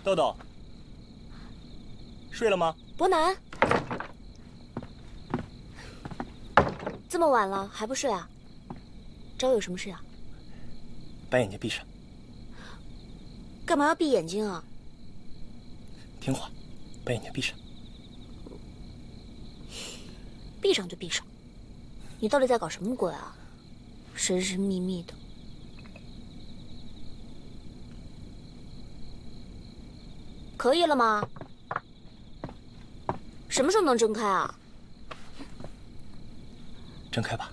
豆豆，睡了吗？伯南，这么晚了还不睡啊？找我有什么事啊？把眼睛闭上。干嘛要闭眼睛啊？听话，把眼睛闭上。闭上就闭上。你到底在搞什么鬼啊？神神秘秘的。可以了吗？什么时候能睁开啊？睁开吧。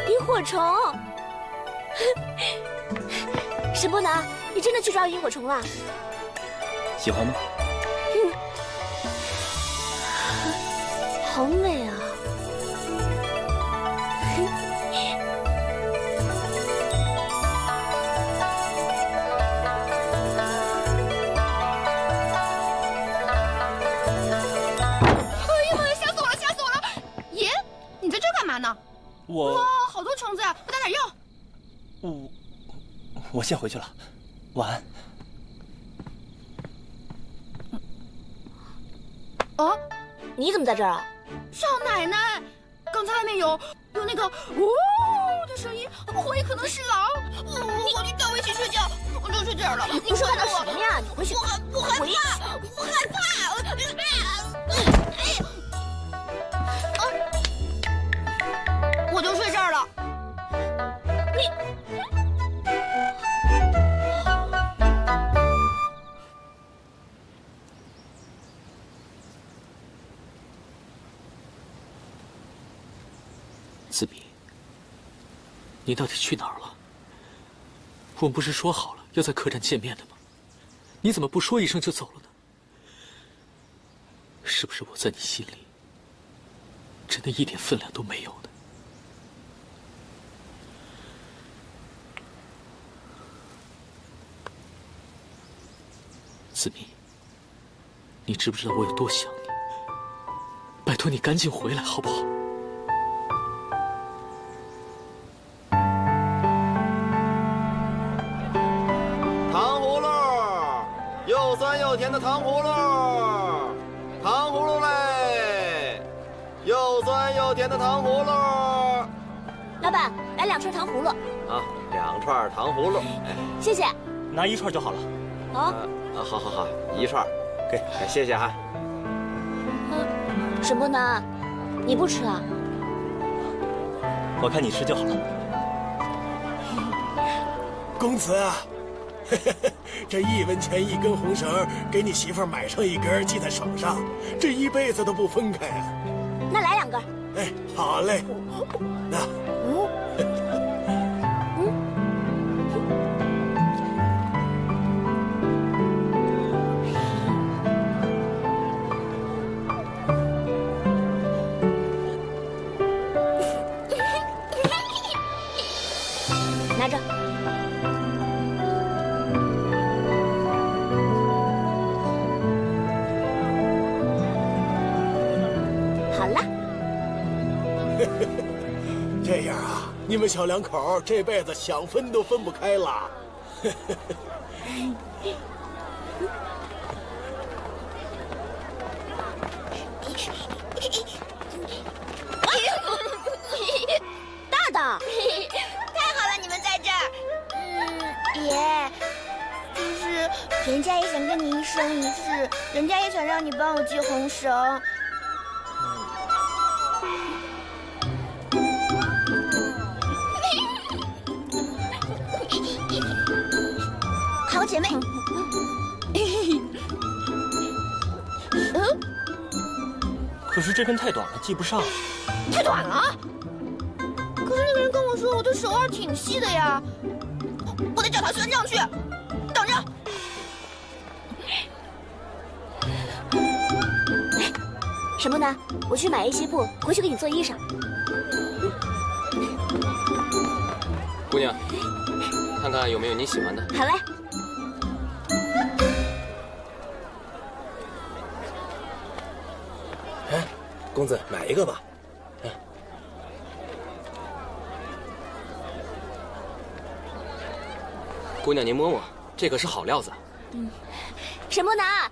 萤火虫！沈伯南，你真的去抓萤火虫了？喜欢吗？好美啊！我好多虫子呀！不打点药。我先回去了，晚安。哦，你怎么在这儿啊？少奶奶，刚才外面有那个呜的声音，我怀疑可能是狼。我去找我一起睡觉，我就睡这儿了。你说干什么呀？你回去。我害怕，我害怕。我就睡这儿了。子明，你到底去哪儿了？我们不是说好了要在客栈见面的吗？你怎么不说一声就走了呢？是不是我在你心里真的一点分量都没有呢？子明，你知不知道我有多想你？拜托你赶紧回来好不好？糖葫芦，又酸又甜的糖葫芦，糖葫芦嘞，又酸又甜的糖葫芦。老板，来2串糖葫芦。啊，2串糖葫芦，哎，谢谢。拿1串就好了。好。好，1串，给，谢谢哈。沈伯南，你不吃啊？我看你吃就好了。公子啊，这1文钱1根红绳，给你媳妇儿买上1根系在手上，这一辈子都不分开啊。那来2根。哎，好嘞。那。拿着。好了。这样啊，你们小2口这辈子想分都分不开了。大大。太好了，你们在这儿。爷，就是人家也想跟你一生一世，人家也想让你帮我系红绳。好姐妹。可是这根太短了，系不上。太短了。可是那个人跟我说我的手腕挺细的呀，我得叫他旋上去。等着。沈伯南，我去买一些布，回去给你做衣裳。姑娘，看看有没有你喜欢的。好嘞。哎，公子买一个吧。姑娘您摸摸，这可是好料子。沈伯南，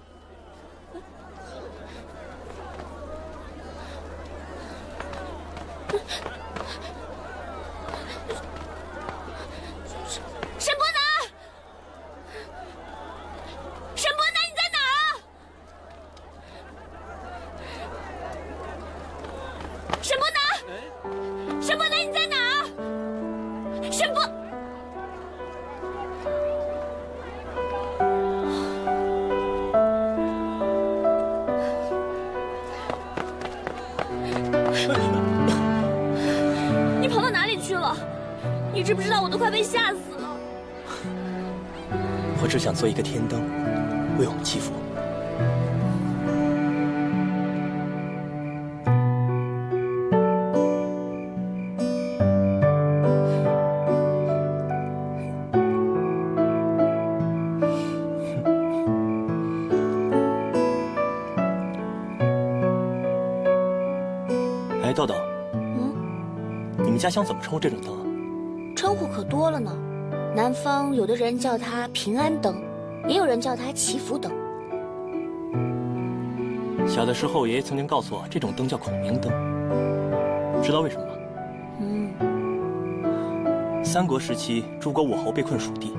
沈伯南，沈伯南，你在哪儿？沈伯南，沈伯南，你在哪儿？沈伯。你跑到哪里去了？你知不知道我都快被吓死了？我只想做一个天灯，为我们祈福。哎，豆豆，你们家乡怎么称呼这种灯啊？称呼可多了呢。南方有的人叫它平安灯，也有人叫它祈福灯。小的时候，爷爷曾经告诉我，这种灯叫孔明灯。知道为什么吗？三国时期，诸葛武侯被困蜀地，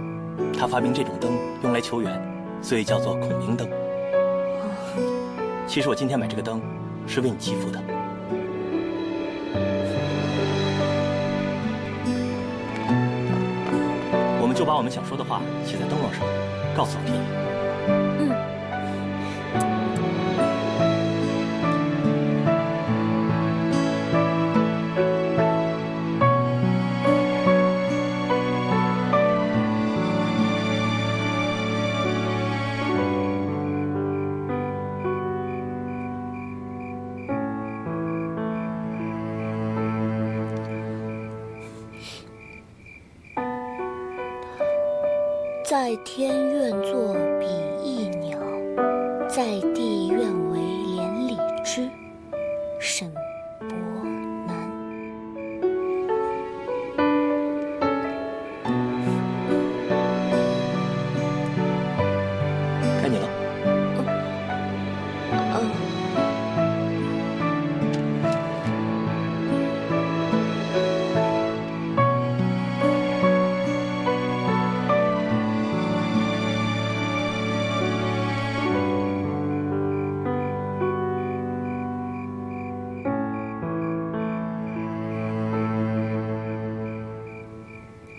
他发明这种灯用来求援，所以叫做孔明灯。其实我今天买这个灯，是为你祈福的。我们就把我们想说的话写在灯笼上，告诉老天爷。在天愿作比翼鸟，在地愿为连理枝。沈伯南。该你了。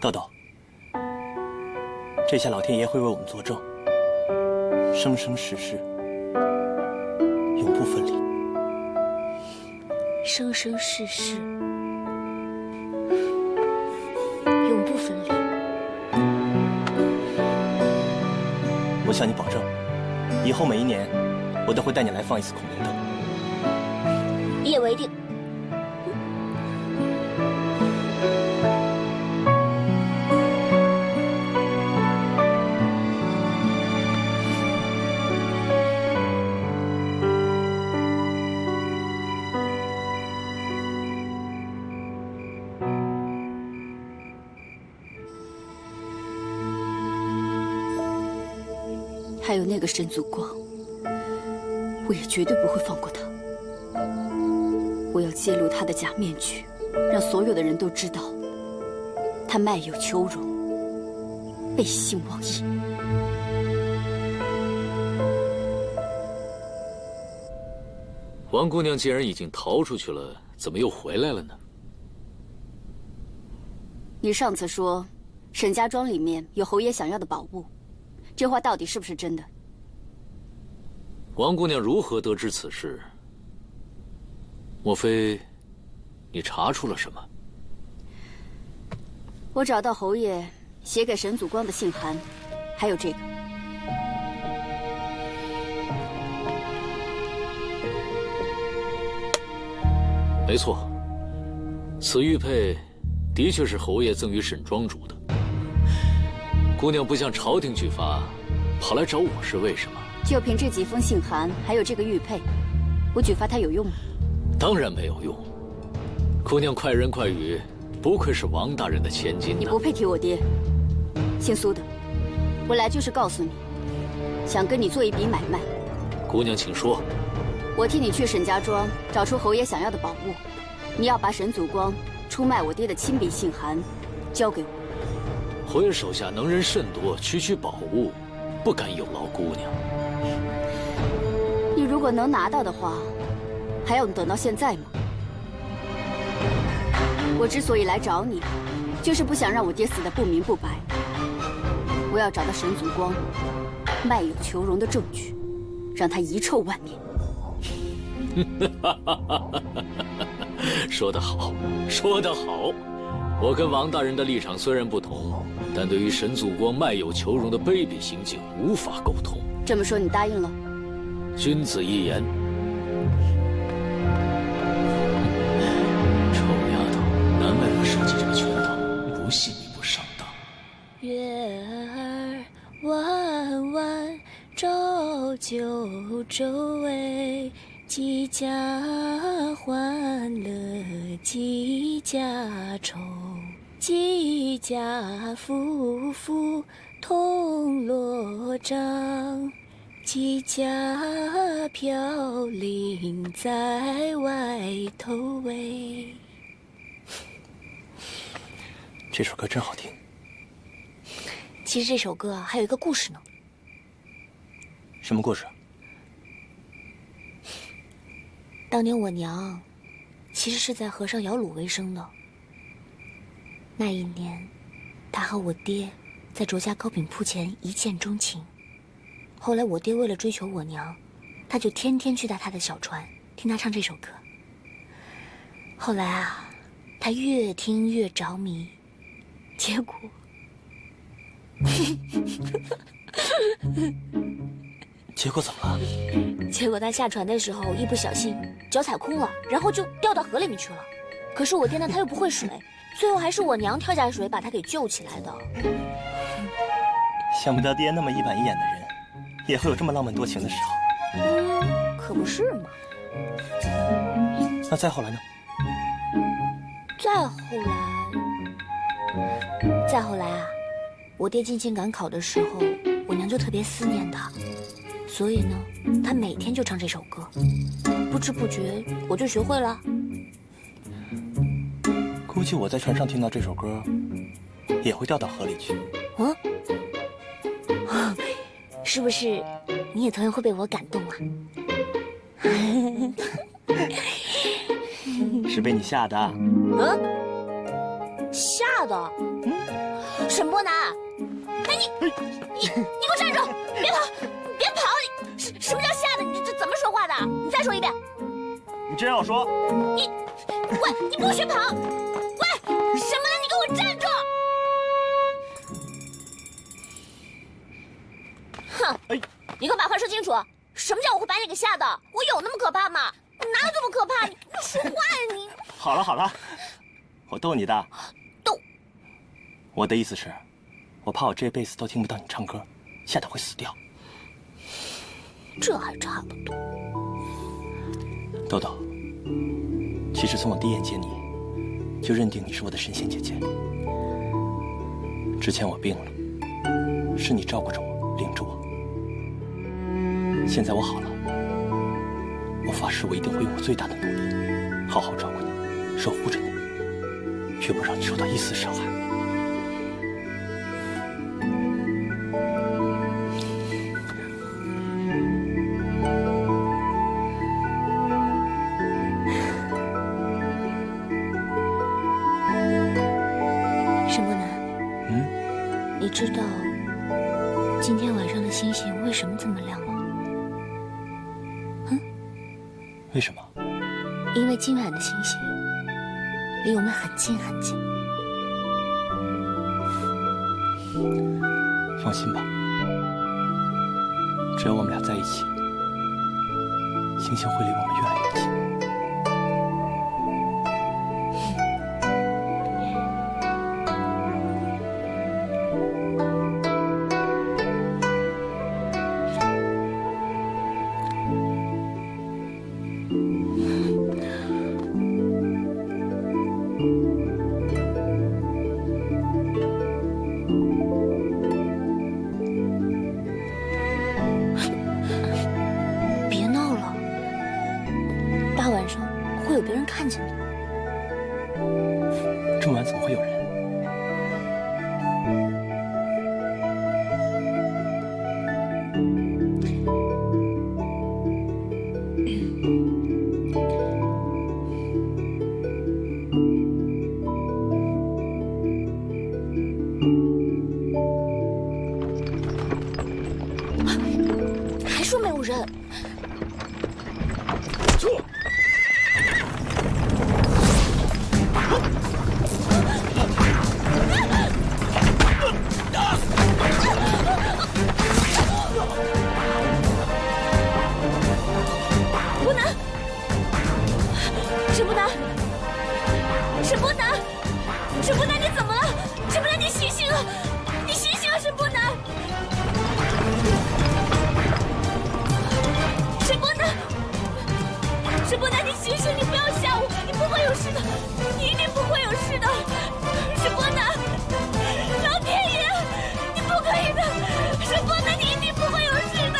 豆豆，这下老天爷会为我们作证，生生世世永不分离。生生世世永不分离。我向你保证，以后每一年，我都会带你来放一次孔明灯。一言为定。还有那个沈祖光，我也绝对不会放过他。我要揭露他的假面具，让所有的人都知道，他卖友求荣，背信忘义。王姑娘既然已经逃出去了，怎么又回来了呢？你上次说，沈家庄里面有侯爷想要的宝物。这话到底是不是真的？王姑娘如何得知此事？莫非你查出了什么？我找到侯爷写给沈祖光的信函，还有这个。没错，此玉佩的确是侯爷赠予沈庄主的。姑娘不向朝廷举发，跑来找我是为什么？就凭这几封信函，还有这个玉佩，我举发他有用吗？当然没有用。姑娘快人快语，不愧是王大人的千金。你不配提我爹。姓苏的，我来就是告诉你，想跟你做一笔买卖。姑娘，请说。我替你去沈家庄找出侯爷想要的宝物，你要把沈祖光出卖我爹的亲笔信函交给我。侯爷手下能人甚多，区区宝物，不敢有劳姑娘。你如果能拿到的话，还要等到现在吗？我之所以来找你，就是不想让我爹死得不明不白。我要找到沈祖光卖友求荣的证据，让他遗臭万年。说得好，说得好。我跟王大人的立场虽然不同，但对于沈祖光卖友求荣的卑鄙行径无法沟通。这么说，你答应了？君子一言。臭丫头，难为我设计这个圈套，不信你不上当。月儿弯弯，照九州哎，几家欢乐几家愁，几家夫妇同罗帐，几家飘零在外头喂。这首歌真好听。其实这首歌还有一个故事呢。什么故事？当年我娘其实是在河上摇橹为生的。那一年，她和我爹在卓家糕饼铺前一见钟情。后来我爹为了追求我娘，他就天天去搭他的小船，听他唱这首歌。后来啊，他越听越着迷，结果结果怎么了？结果他下船的时候一不小心脚踩空了，然后就掉到河里面去了。可是我爹呢，他又不会水，最后还是我娘跳下水把他给救起来的。想不到爹那么一板一眼的人，也会有这么浪漫多情的时候。可不是嘛。那再后来呢？再后来啊，我爹进京赶考的时候，我娘就特别思念他，所以呢，他每天就唱这首歌，不知不觉我就学会了。估计我在船上听到这首歌，也会掉到河里去。是不是你也同样会被我感动啊？是被你吓的。吓的？沈波南，哎你给我站住！别跑！别跑！什么叫吓的？你这怎么说话的？你再说一遍。你真要说？喂，你不许跑！喂，沈波南，你给我站住！哼！你给我把话说清楚，什么叫我会把你给吓的？我有那么可怕吗？哪有这么可怕？你说话呀你！好了好了，我逗你的。逗？我的意思是，我怕我这辈子都听不到你唱歌，吓得会死掉。这还差不多。豆豆，其实从我第一眼见你，就认定你是我的神仙姐姐。之前我病了，是你照顾着我，领着我。现在我好了，我发誓我一定会用我最大的努力，好好照顾你，守护着你，绝不让你受到一丝伤害。沈波南，你知道今天晚上的星星为什么这么亮吗？为什么？因为今晚的星星离我们很近很近。放心吧，只要我们俩在一起，星星会离我们越来越近。会有别人看见的。这么晚怎么会有人？还说没有人。不能！沈不南，沈不南，沈不南，你怎么了？沈不南，你醒醒啊！你醒醒啊，沈不南！沈不南，沈不南，你醒醒！你不要吓我，你不会有事的，你一定不会有事的，沈不南！老天爷，你不可以的，沈不南，你一定不会有事的。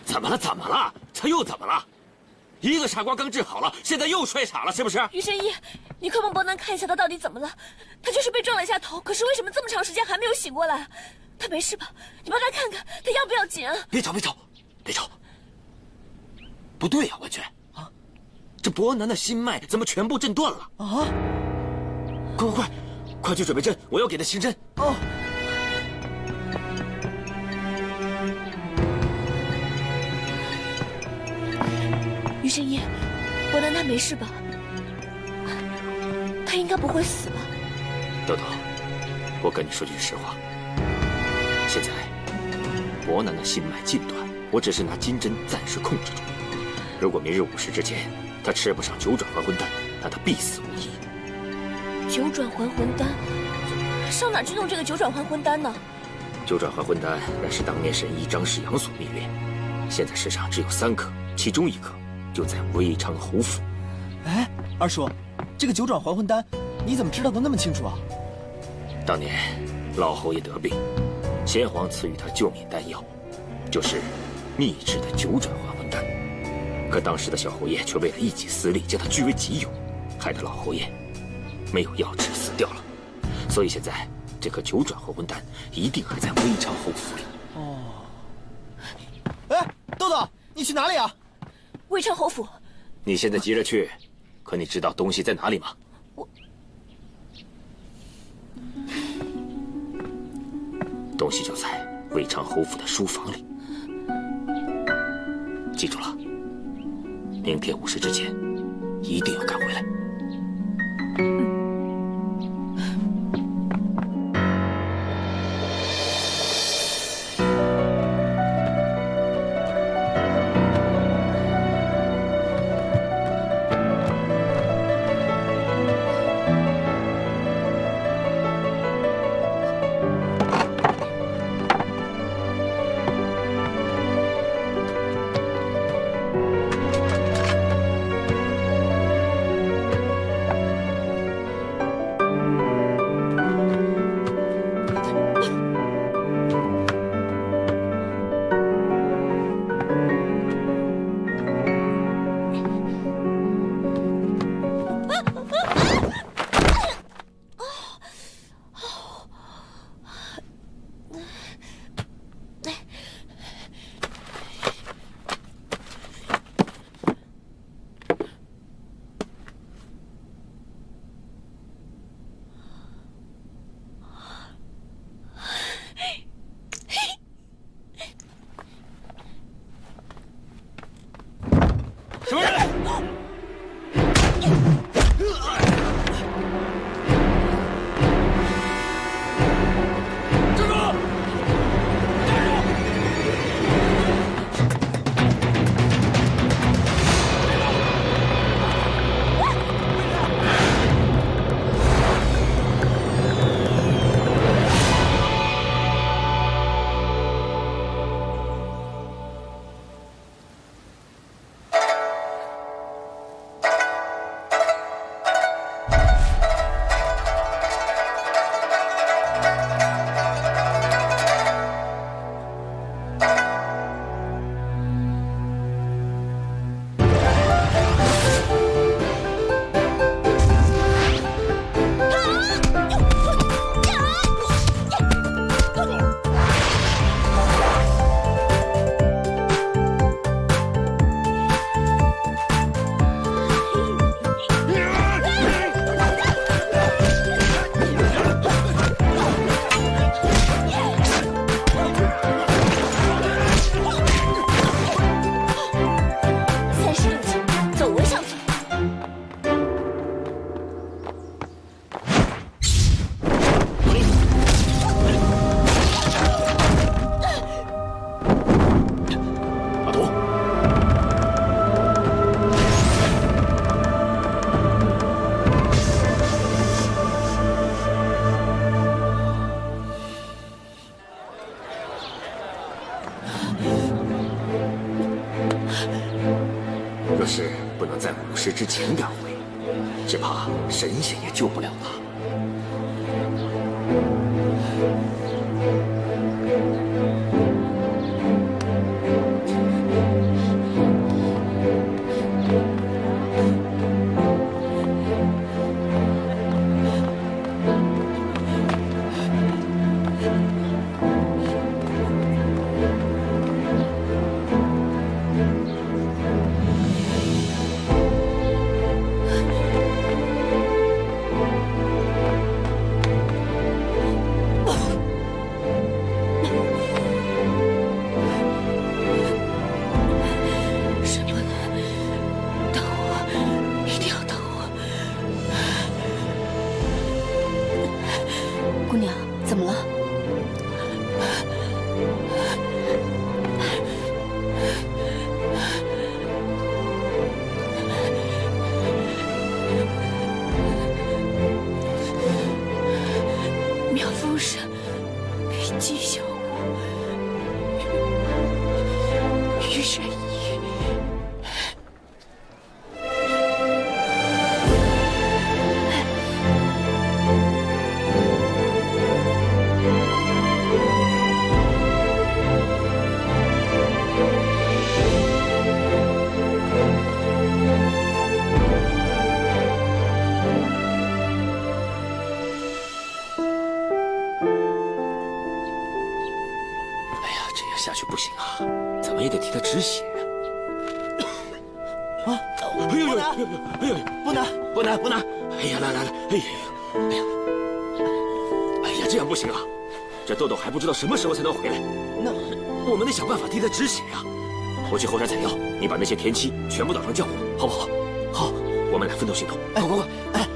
怎么了？怎么了？他又怎么了？一个傻瓜刚治好了，现在又摔傻了，是不是？于神医，你快帮伯南看一下他到底怎么了。他就是被撞了一下头，可是为什么这么长时间还没有醒过来？他没事吧？你帮他看看，他要不要紧啊？别吵，别吵，别吵！不对呀，文娟啊，这伯南的心脉怎么全部震断了啊？快去准备针，我要给他行针。哦。于神医，伯南他没事吧？他应该不会死吧？豆豆，我跟你说句实话，现在伯南的心脉尽断，我只是拿金针暂时控制住。如果明日午时之前他吃不上9转还魂丹，那他必死无疑。9转还魂丹，上哪去弄这个9转还魂丹呢？9转还魂丹乃是当年神医张世阳所秘炼，现在世上只有3颗，其中1颗就在微昌侯府。哎，二叔，这个9转还魂丹，你怎么知道的那么清楚啊？当年老侯爷得病，先皇赐予他救命丹药，就是秘制的9转还魂丹。可当时的小侯爷却为了一己私利，将它据为己有，害得老侯爷没有药治死掉了。所以现在这颗9转还魂丹一定还在微昌侯府里。哦。哎，豆豆，你去哪里啊？微昌侯府。你现在急着去，可你知道东西在哪里吗？东西就在微昌侯府的书房里。记住了，明天午时之前一定要赶回来。若是不能在午时之前赶回，只怕神仙也救不了他。姑娘，怎么了？苗夫人与姬小舞、于神医。下去不行啊，怎么也得替他止血啊！哎呦呦呦哎呦，不能不能不能！哎呀，来来来，哎呀哎呀，哎呀，这样不行啊！这豆豆还不知道什么时候才能回来，那我们得想办法替他止血啊！我去后山采药，你把那些田七全部捣成浆糊，好不好？好，我们俩分头行动。快快快！哎。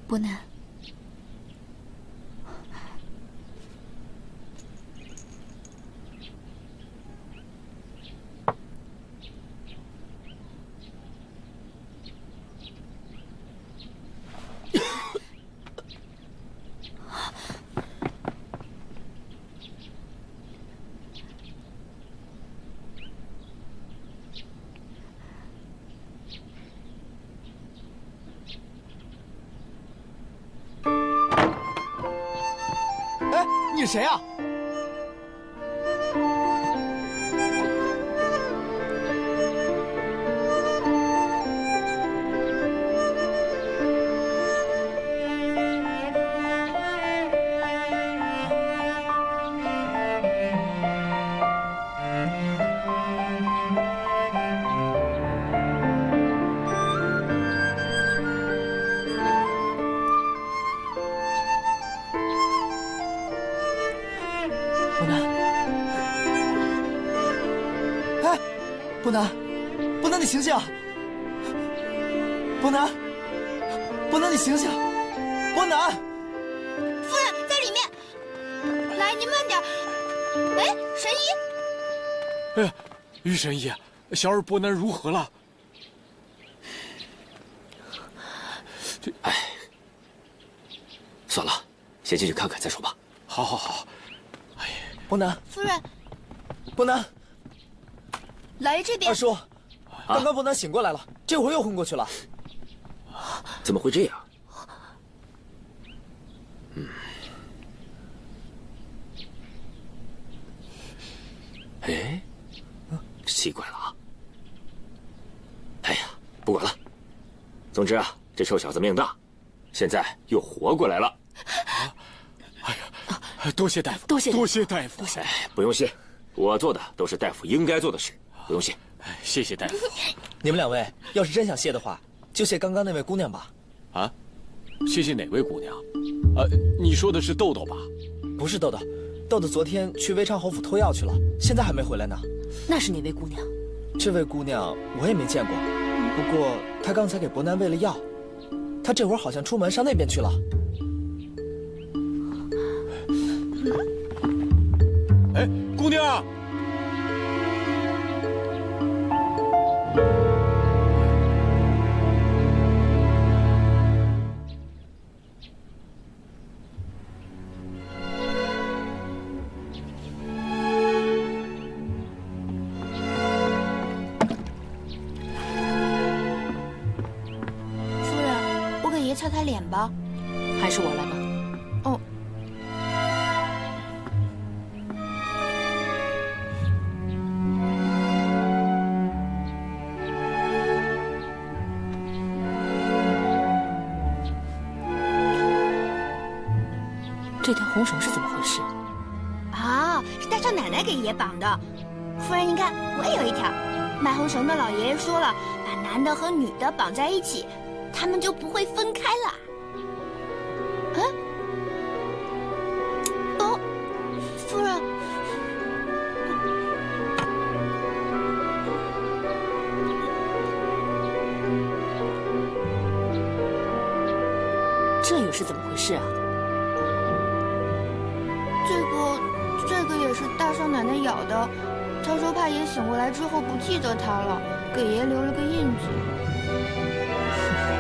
伯南，你是谁啊？伯南，伯南，你醒醒！伯南，伯南，你醒醒！伯南，夫人在里面。来，您慢点。哎，神医。哎，于神医，小儿伯南如何了？哎，算了，先进去看看再说吧。好，好，好。哎，伯南，夫人，伯南。来这边。二叔，刚刚伯南醒过来了，这会儿又昏过去了。怎么会这样？哎，奇怪了啊！哎呀，不管了。总之啊，这臭小子命大，现在又活过来了。哎呀，多谢大夫，多谢大夫。哎，不用谢，我做的都是大夫应该做的事。不用谢，谢谢大夫。你们两位要是真想谢的话，就谢刚刚那位姑娘吧。啊，谢谢哪位姑娘？你说的是豆豆吧？不是豆豆，豆豆昨天去微昌侯府偷药去了，现在还没回来呢。那是哪位姑娘？这位姑娘我也没见过，不过她刚才给伯南喂了药，她这会儿好像出门上那边去了。哎，姑娘，夫人，我给爷擦擦脸吧。还是我来吧。哦。这条红绳是怎么回事？啊，是大少奶奶给爷绑的。夫人，您看，我也有一条。卖红绳的老爷爷说了，把男的和女的绑在一起，他们就不会分开了。嗯？哦，夫人。这又是怎么回事啊？这个也是大少奶奶咬的，她说怕爷醒过来之后不记得她了，给爷留了个印记。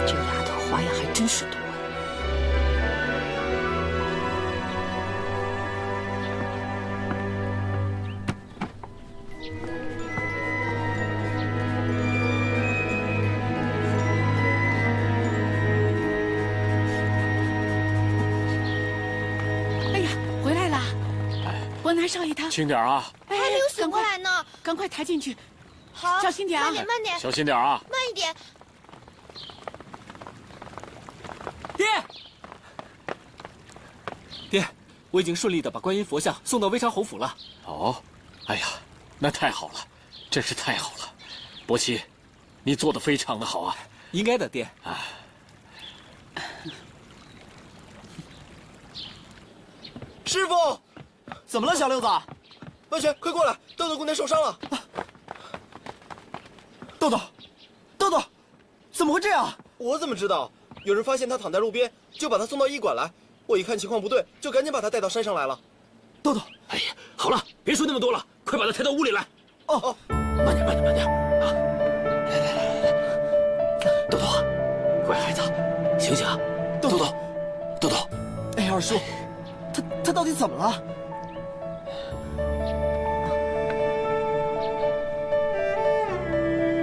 这丫头花样还真是多。哎呀，回来啦！伯南少爷他轻点啊！还没有醒过来呢，赶快抬进去。好，小心点啊！慢点，慢点，小心点啊！慢一点。爹，我已经顺利的把观音佛像送到微昌侯府了。哦，哎呀，那太好了，真是太好了，伯奇，你做的非常的好啊！应该的，爹。师傅，怎么了，小六子？万全，快过来！豆豆姑娘受伤了。豆豆，豆豆，怎么会这样？我怎么知道？有人发现她躺在路边，就把她送到医馆来。我一看情况不对，就赶紧把她带到山上来了。豆豆，哎呀，好了，别说那么多了，快把她抬到屋里来。哦，慢点，慢点，慢点啊！来，豆豆啊，乖孩子，醒醒啊！豆豆，豆豆，哎，二叔，他到底怎么了？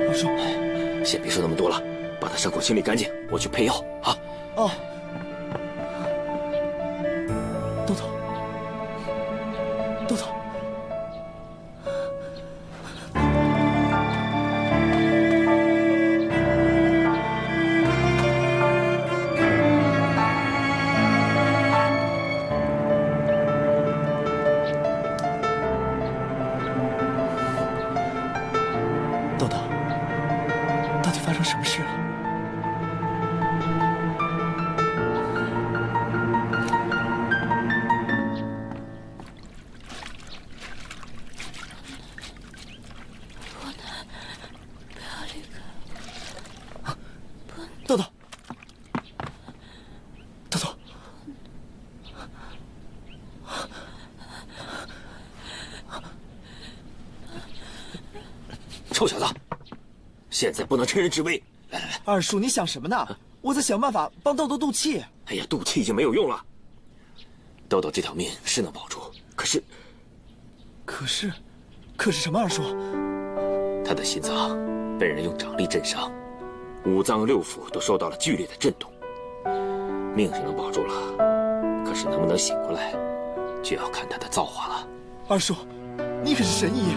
二叔，先别说那么多了，把他伤口清理干净，我去配药啊。哦。豆豆，豆豆。豆豆，到底发生什么事了？豆豆，豆豆，臭小子，现在不能趁人之危。来来来，二叔，你想什么呢？我在想办法帮豆豆渡气。哎呀，渡气已经没有用了。豆豆这条命是能保住，可是什么？二叔，他的心脏被人用掌力震伤，五脏六腑都受到了剧烈的震动。命是能保住了，可是能不能醒过来，就要看他的造化了。二叔，你可是神医，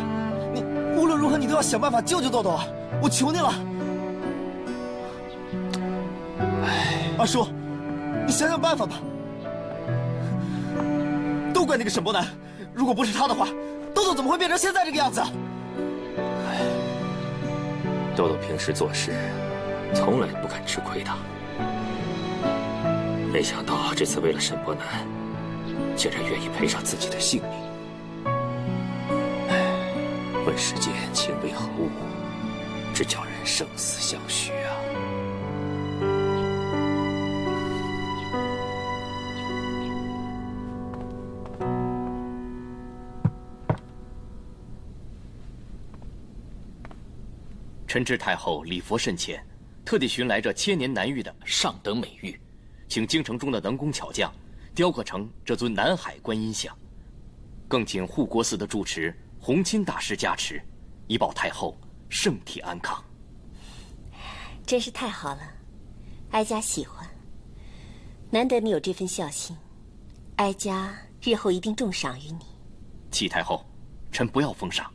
你无论如何你都要想办法救救豆豆啊！我求你了。哎，二叔，你想想办法吧。都怪那个沈伯南，如果不是他的话，豆豆怎么会变成现在这个样子？豆豆平时做事从来不敢吃亏的，没想到这次为了沈伯南，竟然愿意赔上自己的性命。问世间情为何物，这叫人生死相许啊！臣知太后礼佛甚虔，特地寻来这千年难遇的上等美玉，请京城中的能工巧匠雕刻成这尊南海观音像，更请护国寺的住持弘钦大师加持，以保太后圣体安康。真是太好了，哀家喜欢。难得你有这份孝心，哀家日后一定重赏于你。启太后，臣不要封赏，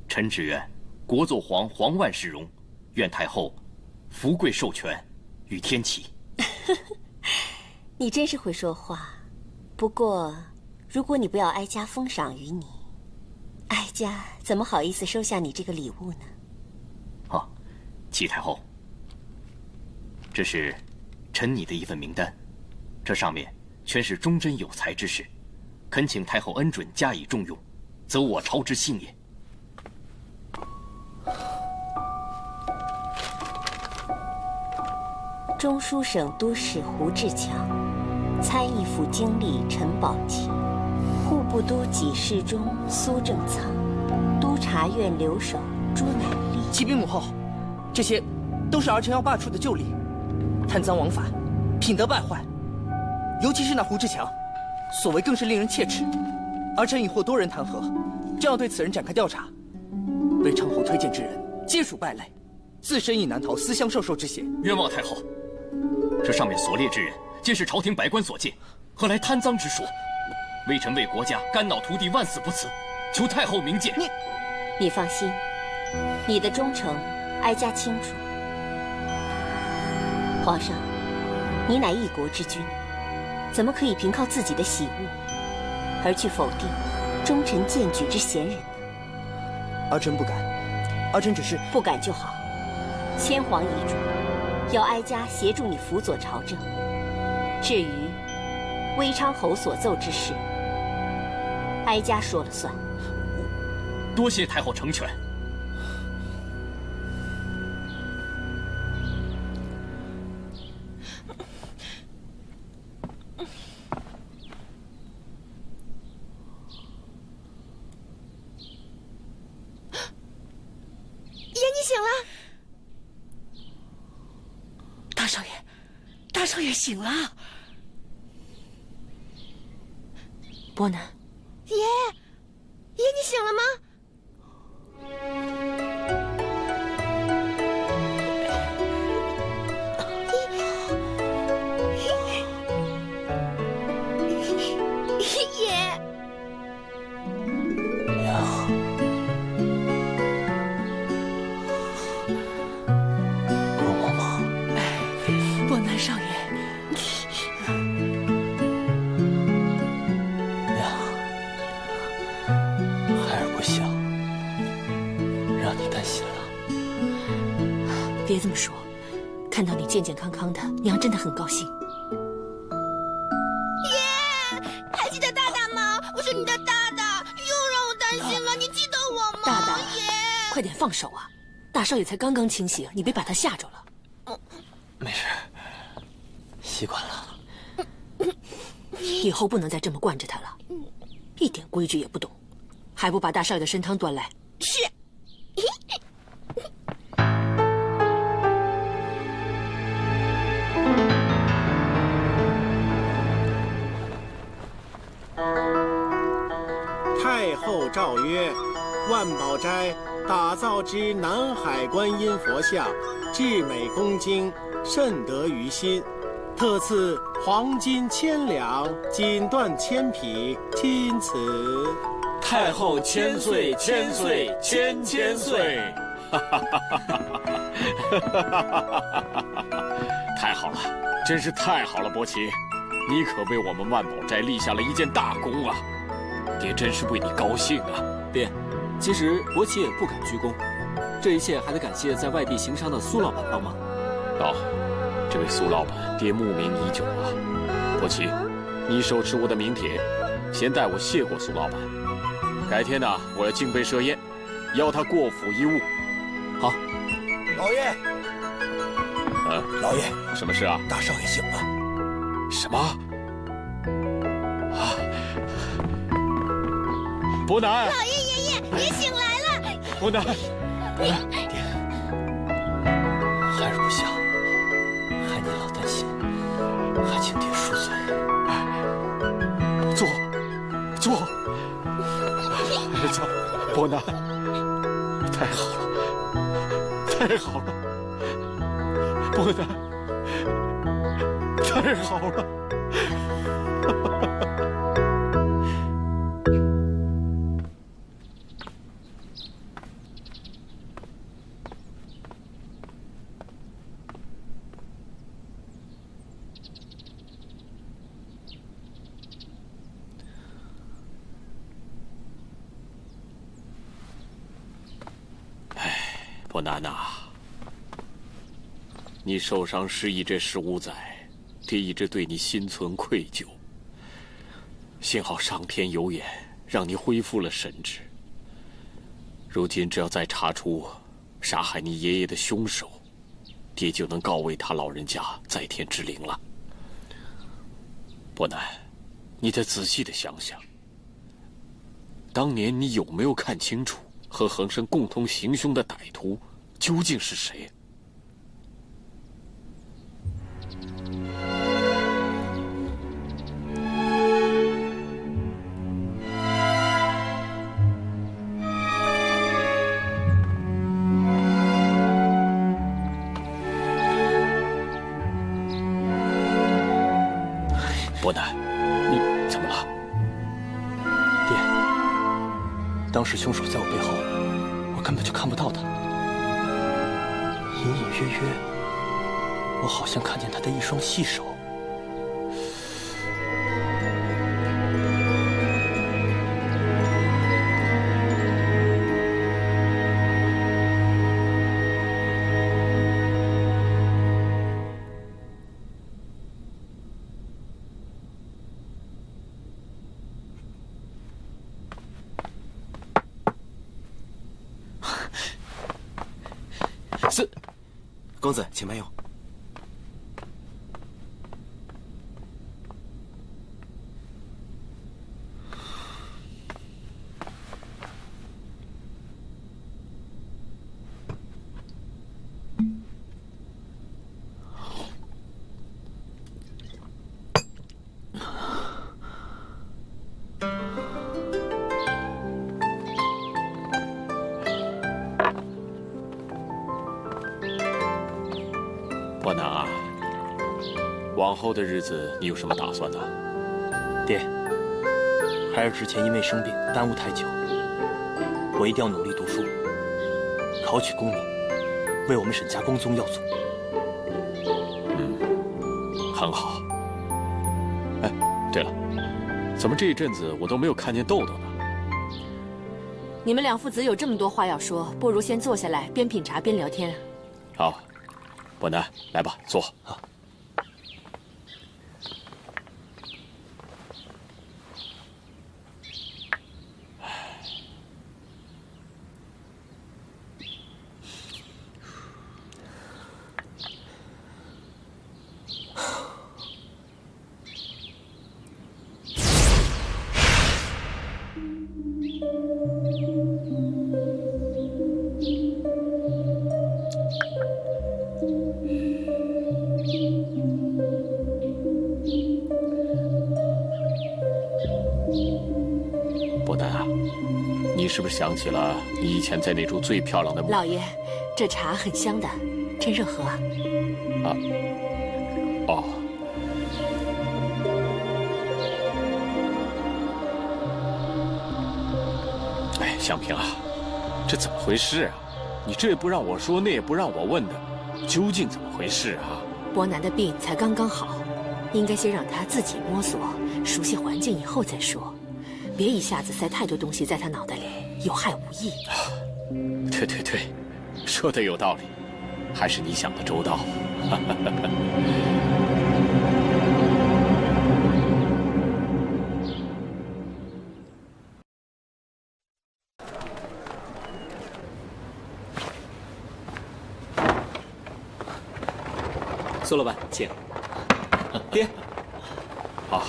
臣只愿国祚皇皇万世荣，愿太后福贵寿全，与天齐。你真是会说话。不过，如果你不要哀家封赏于你，哀家怎么好意思收下你这个礼物呢？啊，启太后，这是臣拟的一份名单，这上面全是忠贞有才之士，恳请太后恩准加以重用，则我朝之幸也。中书省都使胡志强，参议府经历陈宝基，户部都给事中苏正仓，督察院留守朱乃丽。启禀母后，这些都是儿臣要罢黜的旧吏，贪赃枉法，品德败坏，尤其是那胡志强，所为更是令人切齿。儿臣已获多人弹劾，正要对此人展开调查。魏昌侯推荐之人皆属败类，自身亦难逃私相授受之嫌。冤枉太后，这上面所列之人，皆是朝廷百官所见，何来贪赃之说？微臣为国家肝脑涂地，万死不辞，求太后明鉴。你放心，你的忠诚，哀家清楚。皇上，你乃一国之君，怎么可以凭靠自己的喜恶，而去否定忠臣荐举之贤人呢？儿臣不敢，儿臣只是不敢就好。先皇遗嘱，要哀家协助你辅佐朝政。至于微昌侯所奏之事，哀家说了算。多谢太后成全。爷，你醒了。大少爷，大少爷醒了。波南，爷，你醒了吗？爷。波南少爷，孩儿不想让你担心了。别这么说，看到你健健康康的，娘真的很高兴。爷，还记得大大吗？我是你的大大，又让我担心了。你记得我吗？大大，爷，快点放手啊！大少爷才刚刚清醒，你别把他吓着了。没事，习惯了。以后不能再这么惯着他了，一点规矩也不懂，还不把大少爷的参汤端来？是。太后诏曰：万宝斋打造之南海观音佛像，至美恭敬，甚得于心。特赐黄金1000两，锦缎1000匹，钦此。太后千岁，千岁，千岁！太好了，真是太好了，伯奇，你可为我们万宝斋立下了一件大功啊！爹真是为你高兴啊！爹，其实伯奇也不敢居功，这一切还得感谢在外地行商的苏老板帮忙。这位苏老板，爹慕名已久了。伯奇，你手持我的名帖，先代我谢过苏老板。改天呢，我要敬杯设宴，邀他过府一晤。好，老爷，老爷，什么事啊？大少爷醒了。什么？啊！伯南，老爷爷爷，你醒来了。伯南，爹，孩儿不孝，害你老担心，还请爹恕罪。坐，儿子，伯南，太好了，太好了，伯南，太好了。伯南呐，你受伤失忆这15载，爹一直对你心存愧疚。幸好上天有眼，让你恢复了神智。如今只要再查出杀害你爷爷的凶手，爹就能告慰他老人家在天之灵了。伯南，你得仔细的想想，当年你有没有看清楚和恒生共同行凶的歹徒究竟是谁？伯南，你怎么了？爹，当时凶手在我背后，我根本就看不到他。隐隐约约，我好像看见他的一双细手。公子，请慢用。伯南啊，往后的日子你有什么打算呢？爹，孩儿之前因为生病耽误太久，我一定要努力读书，考取功名，为我们沈家光宗耀祖。很好。哎，对了，怎么这一阵子我都没有看见豆豆呢？你们两父子有这么多话要说，不如先坐下来，边品茶边聊天。好，伯南，来吧，坐。好。伯南啊，你是不是想起了你以前在那株最漂亮的木？老爷，这茶很香的，趁热喝啊。啊，哦。哎，香萍啊，这怎么回事啊？你这也不让我说，那也不让我问的，究竟怎么回事啊？伯南的病才刚刚好，应该先让他自己摸索、熟悉环境以后再说，别一下子塞太多东西在他脑袋里，有害无益。对对对，说的有道理，还是你想的周到。苏老板，请。爹。啊，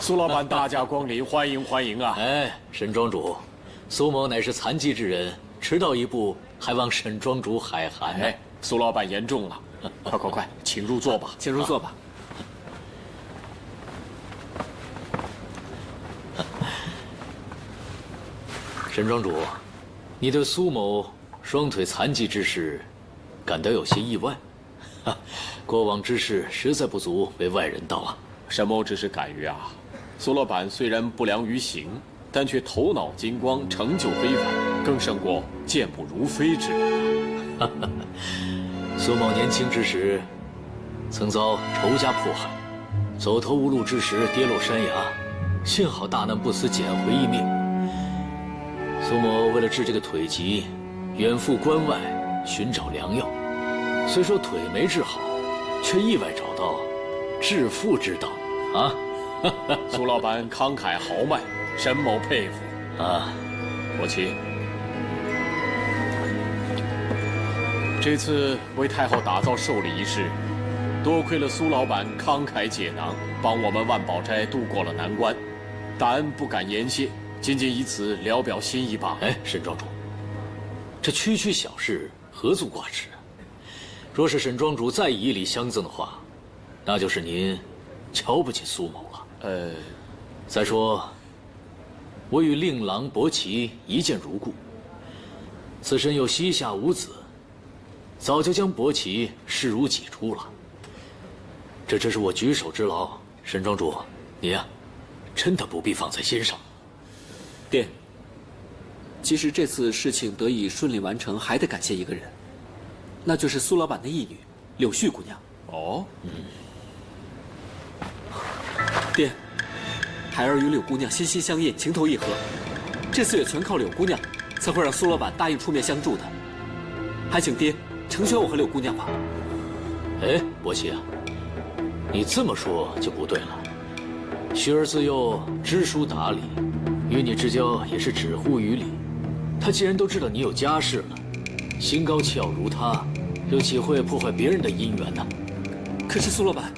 苏老板大驾光临，欢迎欢迎啊！哎，沈庄主，苏某乃是残疾之人，迟到一步，还望沈庄主海涵。哎，苏老板言重了，快快快，请入座吧，请入座吧。沈庄主，你对苏某双腿残疾之事感到有些意外。过往之事实在不足为外人道啊。沈某只是感于啊，苏老板虽然不良于行，但却头脑金光，成就非凡，更胜过健步如飞之人啊。苏某年轻之时，曾遭仇家迫害，走投无路之时跌落山崖，幸好大难不死，捡回一命。苏某为了治这个腿疾，远赴关外寻找良药。虽说腿没治好，却意外找到致富之道啊！苏老板慷慨豪迈，沈某佩服啊！国戚，这次为太后打造寿礼一事，多亏了苏老板慷慨解囊，帮我们万宝斋渡过了难关，大恩不敢言谢，仅仅以此聊表心意罢。哎，沈庄主，这区区小事何足挂齿？若是沈庄主再以礼相赠的话，那就是您瞧不起苏某了。再说，我与令郎伯奇一见如故，此身又膝下无子，早就将伯奇视如己出了。这只是我举手之劳，沈庄主，你呀，真的不必放在心上。爹，其实这次事情得以顺利完成，还得感谢一个人。那就是苏老板的义女柳絮姑娘。哦，爹，孩儿与柳姑娘心心相印，情投意合，这次也全靠柳姑娘才会让苏老板答应出面相助的。还请爹成全我和柳姑娘吧。哎，伯奇啊，你这么说就不对了。学而自幼，知书达理，与你之交也是止乎于理。他既然都知道你有家室了，心高气傲如他，又岂会破坏别人的姻缘呢？可是苏老板，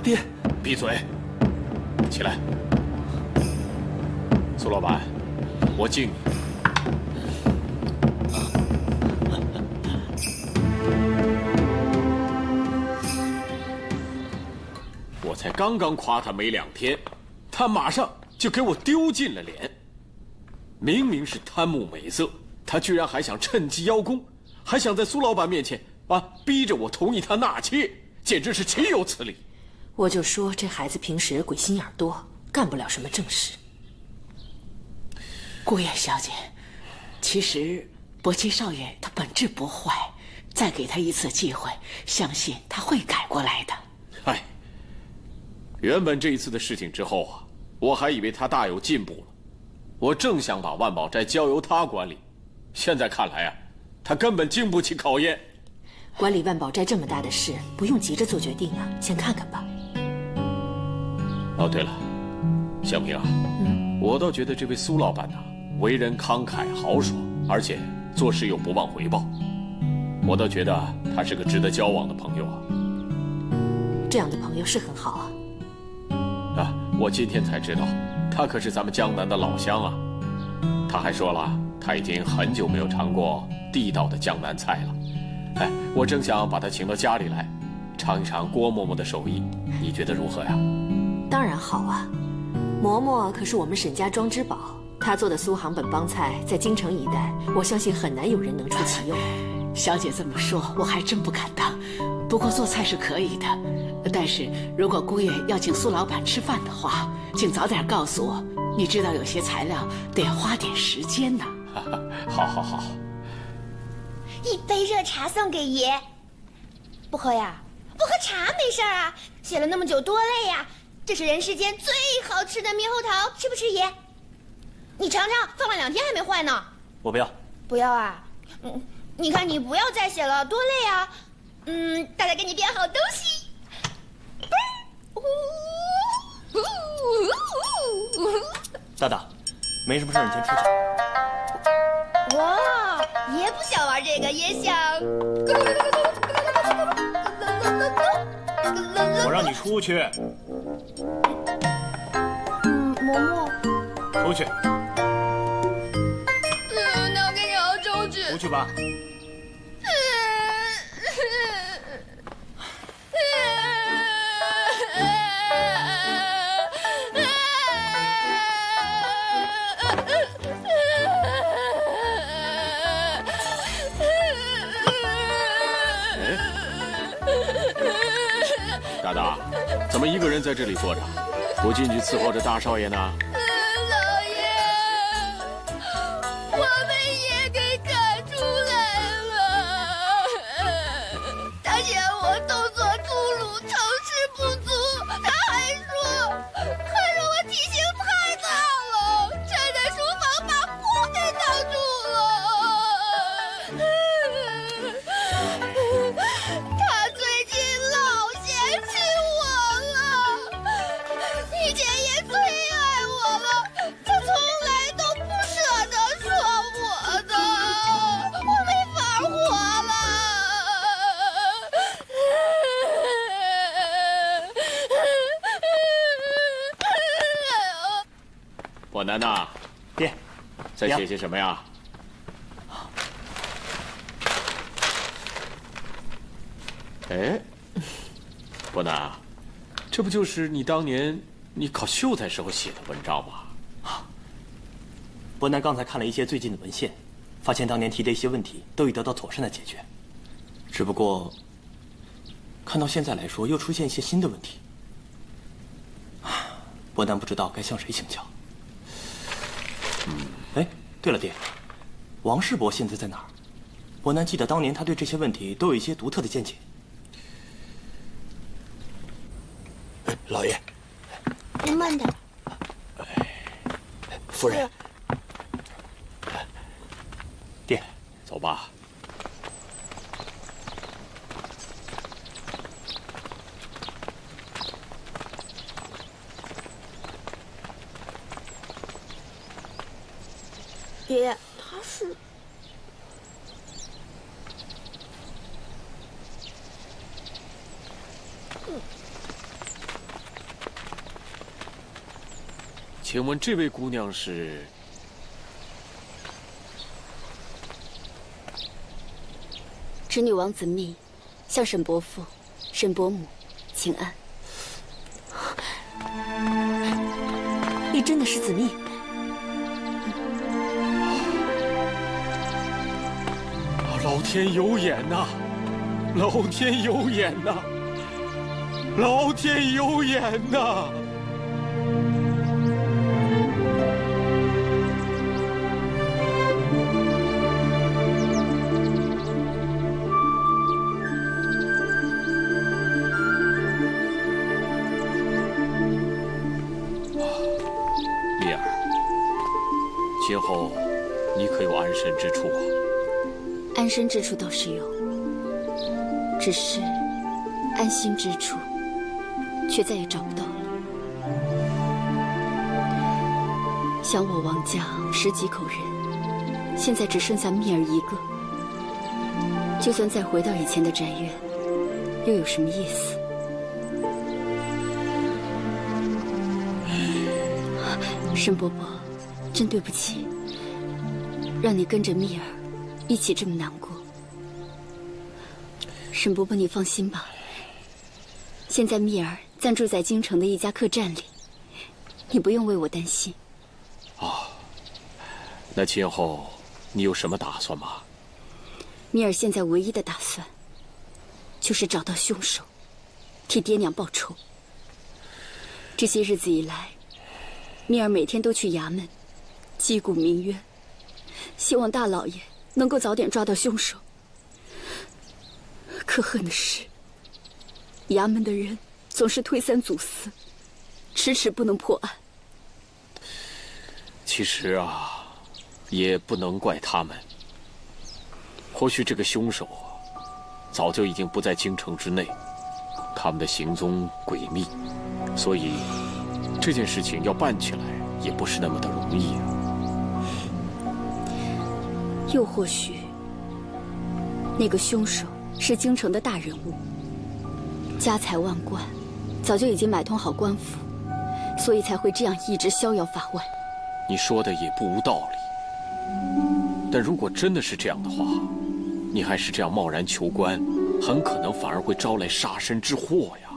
爹，闭嘴，起来。苏老板，我敬你。我才刚刚夸他没2天，他马上就给我丢尽了脸。明明是贪慕美色，他居然还想趁机邀功，还想在苏老板面前逼着我同意他纳妾，简直是岂有此理！我就说这孩子平时鬼心眼多，干不了什么正事。顾月小姐，其实伯奇少爷他本质不坏，再给他一次机会，相信他会改过来的。哎，原本这一次的事情之后啊，我还以为他大有进步了，我正想把万宝斋交由他管理，现在看来啊，他根本经不起考验。管理万宝斋这么大的事，不用急着做决定啊，先看看吧。哦，对了，香萍啊，我倒觉得这位苏老板为人慷慨豪爽，而且做事又不忘回报，我倒觉得他是个值得交往的朋友啊。这样的朋友是很好啊。我今天才知道，他可是咱们江南的老乡啊。他还说了，他已经很久没有尝过地道的江南菜了。哎，我正想把他请到家里来，尝一尝郭嬷嬷的手艺，你觉得如何呀？当然好啊，嬷嬷可是我们沈家庄之宝，她做的苏杭本帮菜，在京城一带，我相信很难有人能出其右。小姐这么说，我还真不敢当。不过做菜是可以的，但是如果姑爷要请苏老板吃饭的话，请早点告诉我。你知道有些材料得花点时间呢。好好好。一杯热茶送给爷。不喝呀？不喝茶没事啊，写了那么久多累呀。这是人世间最好吃的猕猴桃，吃不吃爷？你尝尝，放了2天还没坏呢。我不要。不要啊？你看你不要再写了，多累啊。大家给你编好东西。大大，没什么事，你先出去。哇，爷不想玩这个，也想。我让你出去。嬷嬷。出去。那我跟你要出去。出去吧。大大，怎么一个人在这里坐着？不进去伺候着大少爷呢？老爷，我被爷给赶出来了。他嫌我动作粗鲁，成事不足。他还说我体型太大了，站在书房把火给挡住了。他最近老嫌弃我了，以前也最爱我了，他从来都不舍得说我的，我没法活了。伯南呐，爹，在写些什么呀？哎，伯南，这不就是你当年你考秀才时候写的文章吗？伯南刚才看了一些最近的文献，发现当年提的一些问题都已得到妥善的解决，只不过看到现在来说，又出现一些新的问题。伯南不知道该向谁请教。哎，对了，爹，王世伯现在在哪儿？伯南记得当年他对这些问题都有一些独特的见解。老爷，您慢点。夫人，爹，走吧。爷，他是。请问这位姑娘是？侄女王子密，向沈伯父、沈伯母请安。你真的是子密？老天有眼呐！老天有眼呐！老天有眼呐！蜜儿，今后你可有安身之处啊？安身之处倒是有，只是安心之处却再也找不到了。想我王家10几口人，现在只剩下蜜儿一个，就算再回到以前的宅院，又有什么意思？沈伯伯，真对不起，让你跟着蜜儿一起这么难过。沈伯伯，你放心吧，现在蜜儿暂住在京城的一家客栈里，你不用为我担心。哦，那今后你有什么打算吗？蜜儿现在唯一的打算，就是找到凶手，替爹娘报仇。这些日子以来，蜜儿每天都去衙门击鼓鸣冤，希望大老爷能够早点抓到凶手。可恨的是，衙门的人总是推三阻四，迟迟不能破案。其实啊，也不能怪他们。或许这个凶手早就已经不在京城之内，他们的行踪诡秘，所以这件事情要办起来也不是那么的容易啊。又或许，那个凶手是京城的大人物，家财万贯，早就已经买通好官府，所以才会这样一直逍遥法外。你说的也不无道理，但如果真的是这样的话，你还是这样贸然求官，很可能反而会招来杀身之祸呀。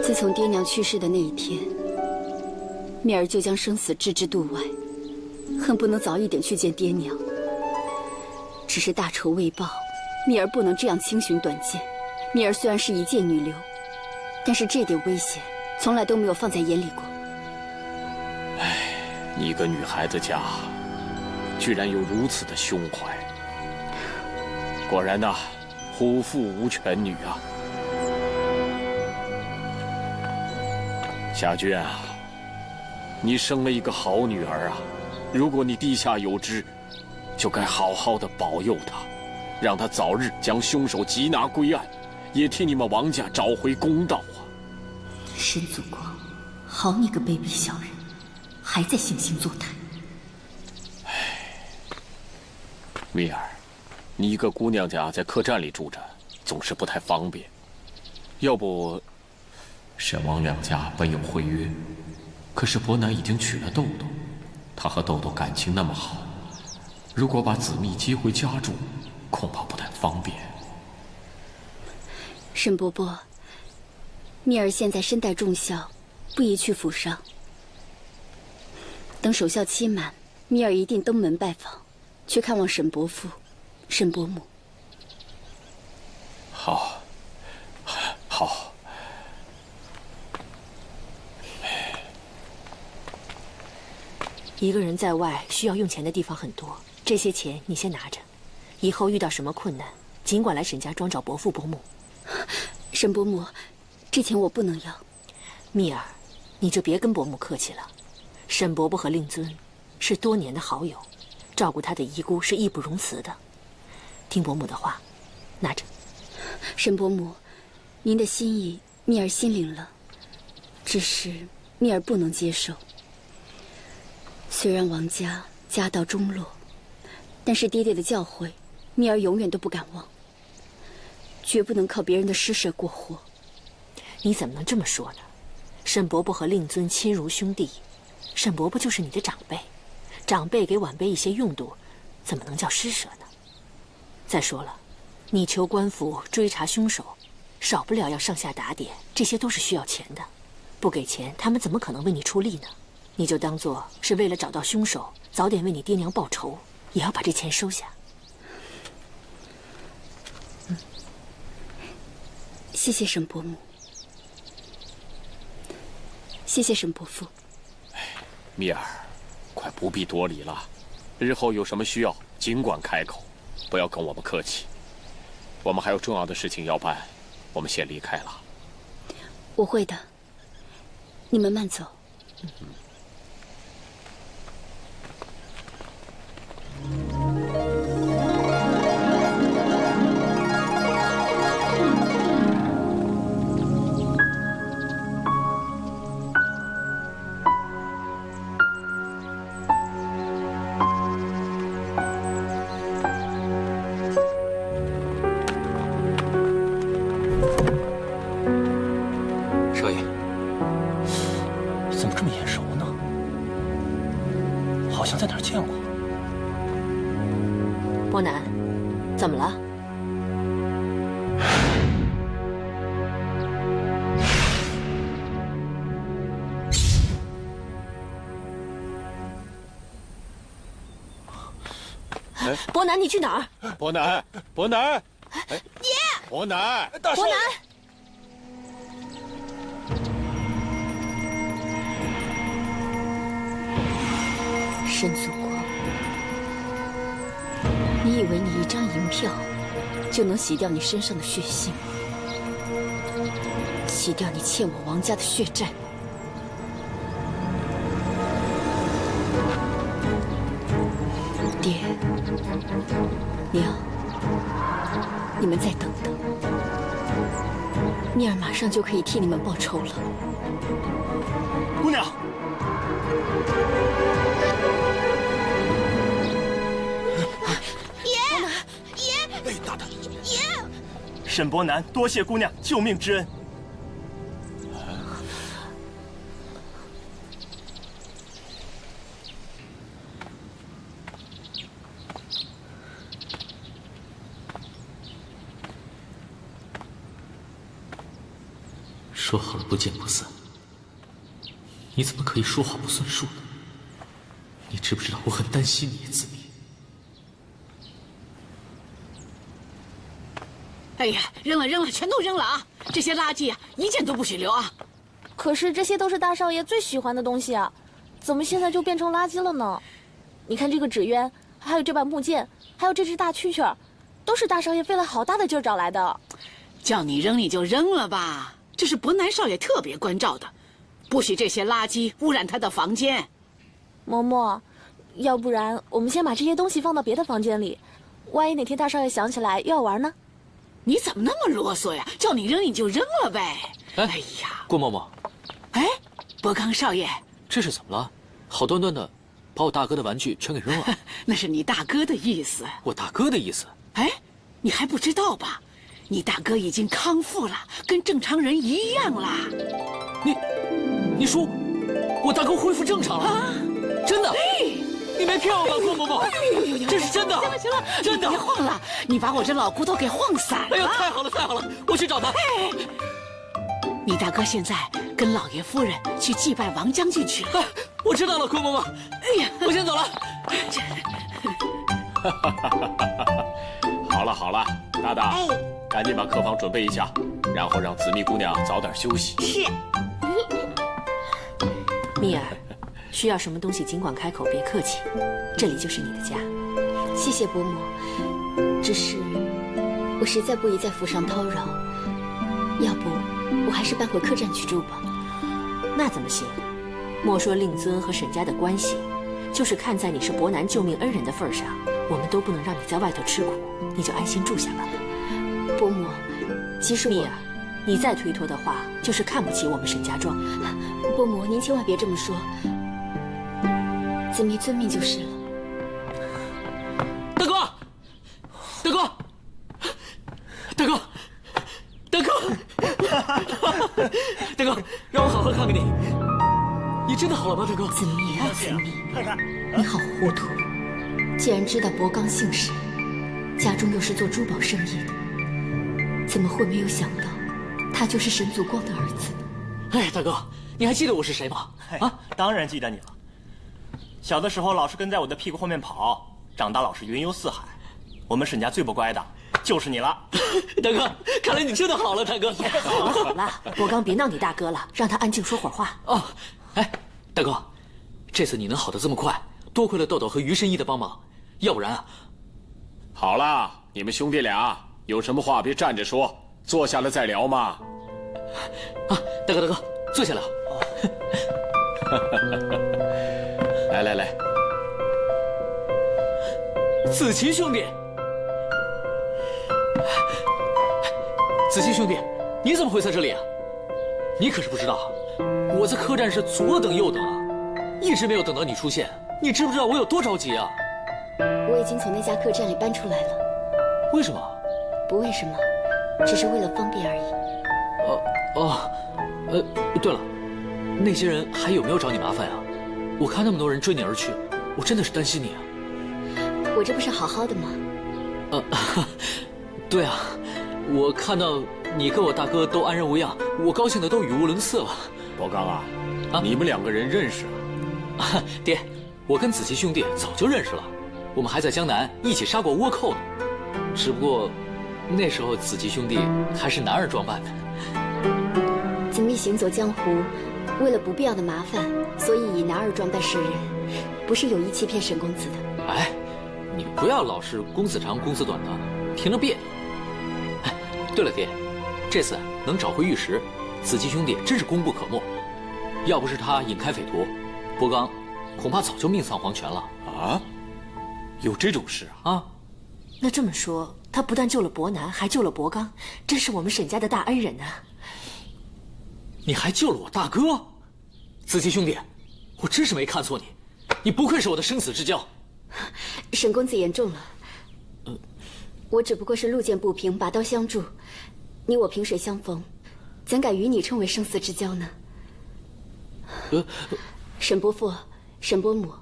自从爹娘去世的那一天，蜜儿就将生死置之度外，恨不能早一点去见爹娘。只是大仇未报，蜜儿不能这样轻寻短见。蜜儿虽然是一介女流，但是这点危险从来都没有放在眼里过。唉，你一个女孩子家，居然有如此的胸怀。果然呐，虎父无犬女啊。夏君啊，你生了一个好女儿啊！如果你地下有知，就该好好的保佑她，让她早日将凶手缉拿归案，也替你们王家找回公道啊！沈祖光，好你个卑鄙小人，还在惺惺作态。蜜儿，你一个姑娘家在客栈里住着，总是不太方便。要不，沈王两家本有会约，可是伯南已经娶了豆豆，他和豆豆感情那么好，如果把子密接回家住，恐怕不太方便。沈伯伯，蜜儿现在身带重孝，不宜去府上。等守孝期满，蜜儿一定登门拜访，去看望沈伯父、沈伯母。好，好。一个人在外需要用钱的地方很多，这些钱你先拿着，以后遇到什么困难，尽管来沈家庄找伯父伯母。沈伯母，这钱我不能要。蜜儿，你就别跟伯母客气了。沈伯伯和令尊是多年的好友，照顾他的遗孤是义不容辞的。听伯母的话，拿着。沈伯母，您的心意蜜儿心领了，只是蜜儿不能接受。虽然王家家道中落，但是爹爹的教诲，蜜儿永远都不敢忘。绝不能靠别人的施舍过活。你怎么能这么说呢？沈伯伯和令尊亲如兄弟，沈伯伯就是你的长辈，长辈给晚辈一些用度，怎么能叫施舍呢？再说了，你求官府追查凶手，少不了要上下打点，这些都是需要钱的。不给钱，他们怎么可能为你出力呢？你就当做是为了找到凶手，早点为你爹娘报仇，也要把这钱收下。谢谢沈伯母，谢谢沈伯父。蜜儿，快不必多礼了，日后有什么需要尽管开口，不要跟我们客气。我们还有重要的事情要办，我们先离开了。我会的，你们慢走。少爷，怎么这么眼熟呢？好像在哪儿见过。伯南，怎么了？伯南，你去哪儿？伯南，伯南，爹！伯南，伯南！沈祖光，你以为你一张银票就能洗掉你身上的血腥，洗掉你欠我王家的血债吗？爹，娘，你们再等等，蜜儿马上就可以替你们报仇了。姑娘，爷，爷，哎，大胆！爷，沈伯南多谢姑娘救命之恩。说好了不见不散，你怎么可以说话不算数呢？你知不知道我很担心你，子密？哎呀，扔了扔了，全都扔了啊！这些垃圾啊，一件都不许留啊！可是这些都是大少爷最喜欢的东西啊，怎么现在就变成垃圾了呢？你看这个纸鸢，还有这把木剑，还有这只大蛐蛐，都是大少爷费了好大的劲儿找来的。叫你扔你就扔了吧。这是伯南少爷特别关照的，不许这些垃圾污染他的房间。嬷嬷，要不然我们先把这些东西放到别的房间里，万一哪天大少爷想起来又要玩呢？你怎么那么啰嗦呀？叫你扔你就扔了呗。哎呀，郭嬷嬷，哎，伯刚少爷，这是怎么了？好端端的把我大哥的玩具全给扔了。那是你大哥的意思。我大哥的意思？哎，你还不知道吧？你大哥已经康复了，跟正常人一样啦。你说我大哥恢复正常了？啊、真的？你没骗我吧，郭嬷嬷？这是真的。行了行了，真的。别晃了，你把我这老骨头给晃散了。哎呦，太好了太好了，我去找他。你大哥现在跟老爷夫人去祭拜王将军去了。我知道了，郭嬷嬷。哎呀，我先走了。好了好了，大大。赶紧把客房准备一下，然后让紫蜜姑娘早点休息。是。蜜儿，需要什么东西尽管开口，别客气，这里就是你的家。谢谢伯母，只是我实在不宜在府上叨扰，要不我还是搬回客栈去住吧。那怎么行？莫说令尊和沈家的关系，就是看在你是伯南救命恩人的份上，我们都不能让你在外头吃苦，你就安心住下吧。伯母，其实蜜儿，你再推脱的话，就是看不起我们沈家庄。伯母，您千万别这么说，子密遵命就是了。大哥，大哥，大哥，大哥，大哥，让我好好看看你。你真的好了吗，大哥？子密啊，子密，你好糊涂。既然知道伯刚姓沈，家中又是做珠宝生意的。怎么会没有想到，他就是沈祖光的儿子呢？哎，大哥，你还记得我是谁吗？啊，当然记得你了。小的时候老是跟在我的屁股后面跑，长大老是云游四海。我们沈家最不乖的就是你了。大哥，看来你真的好了，大哥。好了好了，伯刚别闹你大哥了，让他安静说会儿话。哦，哎，大哥，这次你能好得这么快，多亏了豆豆和于神医的帮忙，要不然啊……好了，你们兄弟俩。有什么话别站着说，坐下来再聊嘛。啊，大哥，坐下来。来来来，子琪兄弟，子琪兄弟，你怎么会在这里啊？你可是不知道，我在客栈是左等右等啊，一直没有等到你出现。你知不知道我有多着急啊？我已经从那家客栈里搬出来了。为什么？不为什么，只是为了方便而已。对了，那些人还有没有找你麻烦啊？我看那么多人追你而去，我真的是担心你啊。我这不是好好的吗？对啊，我看到你跟我大哥都安然无恙，我高兴的都语无伦次了。伯刚啊，你们两个人认识啊？爹，我跟子琪兄弟早就认识了，我们还在江南一起杀过倭寇呢。只不过。那时候子琪兄弟还是男儿装扮的。子密行走江湖，为了不必要的麻烦，所以以男儿装扮示人，不是有意欺骗沈公子的。哎，你不要老是公子长公子短的，听着别扭。哎，对了，爹，这次能找回玉石，子琪兄弟真是功不可没。要不是他引开匪徒，伯刚恐怕早就命丧黄泉了。啊？有这种事啊？啊？那这么说，他不但救了伯南，还救了伯刚，真是我们沈家的大恩人啊！你还救了我大哥，子琪兄弟，我真是没看错你，你不愧是我的生死之交。沈公子言重了，我只不过是路见不平，拔刀相助。你我萍水相逢，怎敢与你称为生死之交呢？沈伯父，沈伯母，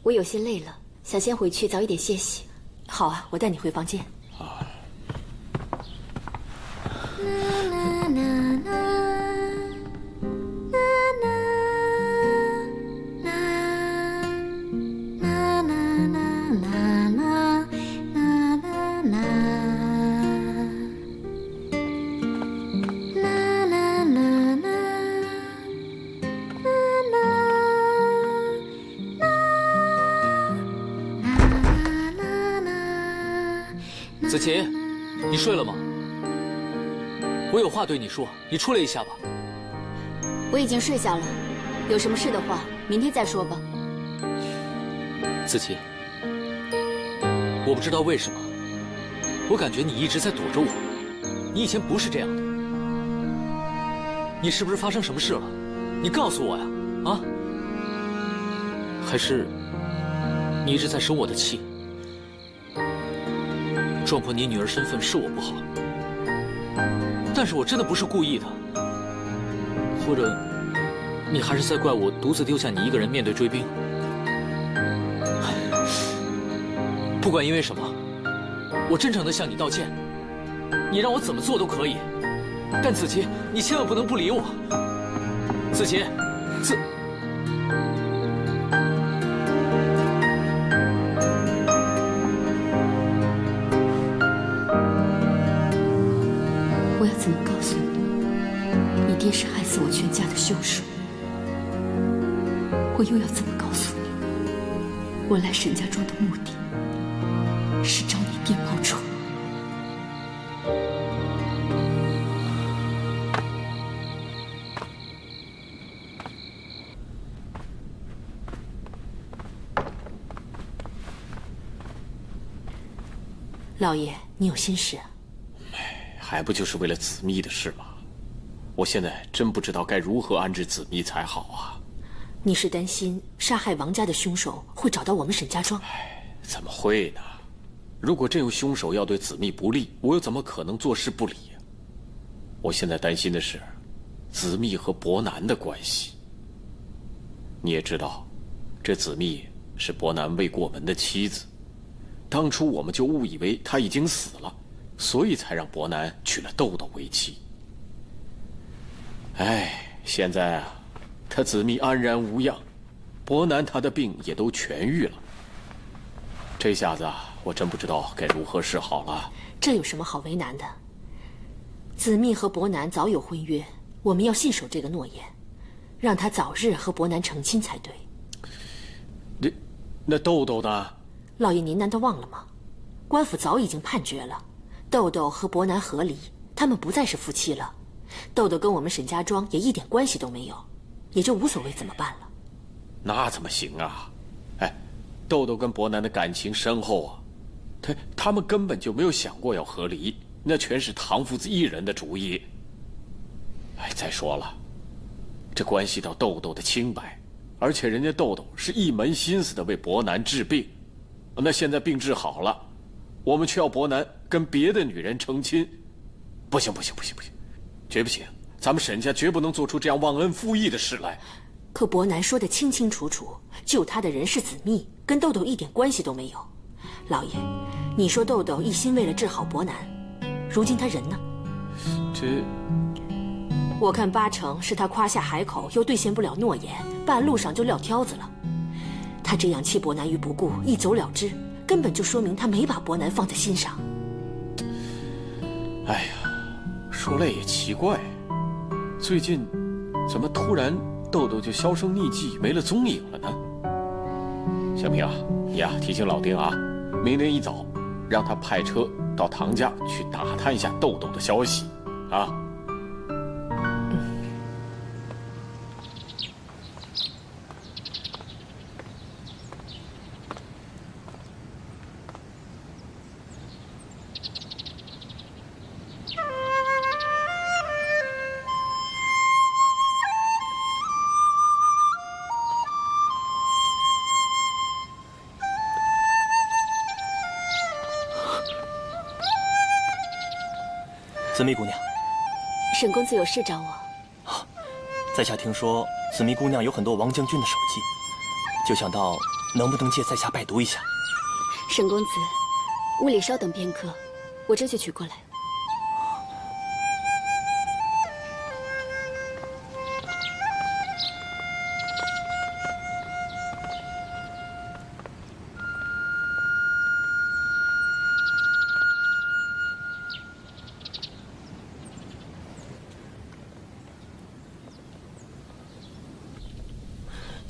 我有些累了，想先回去早一点歇息。好啊，我带你回房间。子琪，你睡了吗？我有话对你说，你出来一下吧。我已经睡下了，有什么事的话，明天再说吧。子琪，我不知道为什么，我感觉你一直在躲着我。你以前不是这样的，你是不是发生什么事了？你告诉我呀！啊？还是你一直在生我的气？撞破你女儿身份是我不好，但是我真的不是故意的。或者，你还是在怪我独自丢下你一个人面对追兵？不管因为什么，我真诚地向你道歉。你让我怎么做都可以，但子琪，你千万不能不理我。子琪，我要怎么告诉你，你爹是害死我全家的凶手？我又要怎么告诉你，我来沈家庄的目的是找你爹报仇？老爷，你有心事啊？还不就是为了子密的事吗？我现在真不知道该如何安置子密才好啊！你是担心杀害王家的凶手会找到我们沈家庄？怎么会呢？如果真有凶手要对子密不利，我又怎么可能坐视不理呀？我现在担心的是子密和伯南的关系。你也知道，这子密是伯南未过门的妻子，当初我们就误以为他已经死了，所以才让伯南娶了豆豆为妻。哎，现在啊，他子密安然无恙，伯南他的病也都痊愈了。这下子啊，我真不知道该如何是好了。这有什么好为难的？子密和伯南早有婚约，我们要信守这个诺言，让他早日和伯南成亲才对。那豆豆呢？老爷，您难道忘了吗？官府早已经判决了，豆豆和伯南和离，他们不再是夫妻了。豆豆跟我们沈家庄也一点关系都没有，也就无所谓怎么办了。那怎么行啊？哎，豆豆跟伯南的感情深厚啊，他们根本就没有想过要和离，那全是唐父子一人的主意。哎，再说了，这关系到豆豆的清白，而且人家豆豆是一门心思的为伯南治病，那现在病治好了，我们却要伯南跟别的女人成亲，不行，绝不行！咱们沈家绝不能做出这样忘恩负义的事来。可伯南说得清清楚楚，救他的人是子密，跟豆豆一点关系都没有。老爷，你说豆豆一心为了治好伯南，如今他人呢？我看八成是他夸下海口，又兑现不了诺言，半路上就撂挑子了。他这样弃伯南于不顾，一走了之，根本就说明他没把伯南放在心上。哎呀，说来也奇怪，最近怎么突然豆豆就销声匿迹，没了踪影了呢？小平啊，你呀提醒老丁啊，明天一早让他派车到唐家去打探一下豆豆的消息啊。紫蜜姑娘，沈公子有事找我？在下听说紫蜜姑娘有很多王将军的手迹，就想到能不能借在下拜读一下。沈公子，屋里稍等片刻，我这就取过来。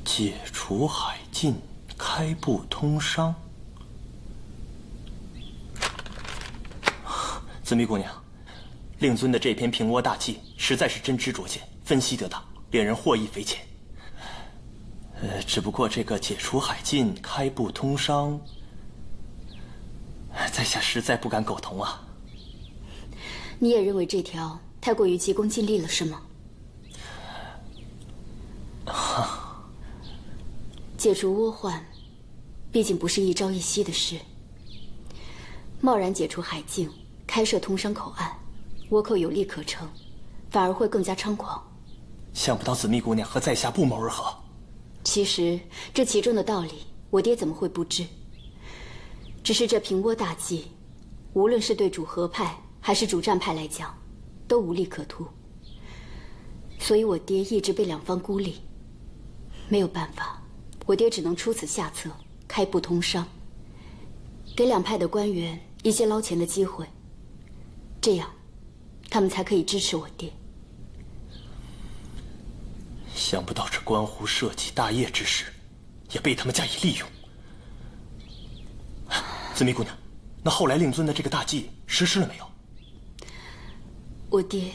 解除海禁，开埠通商。紫蜜姑娘，令尊的这篇平倭大计实在是真知灼见，分析得当，令人获益匪浅。只不过这个解除海禁，开埠通商，在下实在不敢苟同啊。你也认为这条太过于急功近利了，是吗？解除倭患，毕竟不是一朝一夕的事。贸然解除海禁，开设通商口岸，倭寇有利可乘，反而会更加猖狂。想不到紫蜜姑娘和在下不谋而合。其实这其中的道理，我爹怎么会不知？只是这平倭大计，无论是对主和派还是主战派来讲，都无利可图。所以我爹一直被两方孤立，没有办法。我爹只能出此下策，开埠通商，给两派的官员一些捞钱的机会，这样，他们才可以支持我爹。想不到这关乎社稷大业之事，也被他们加以利用。紫蜜姑娘，那后来令尊的这个大计实施了没有？我爹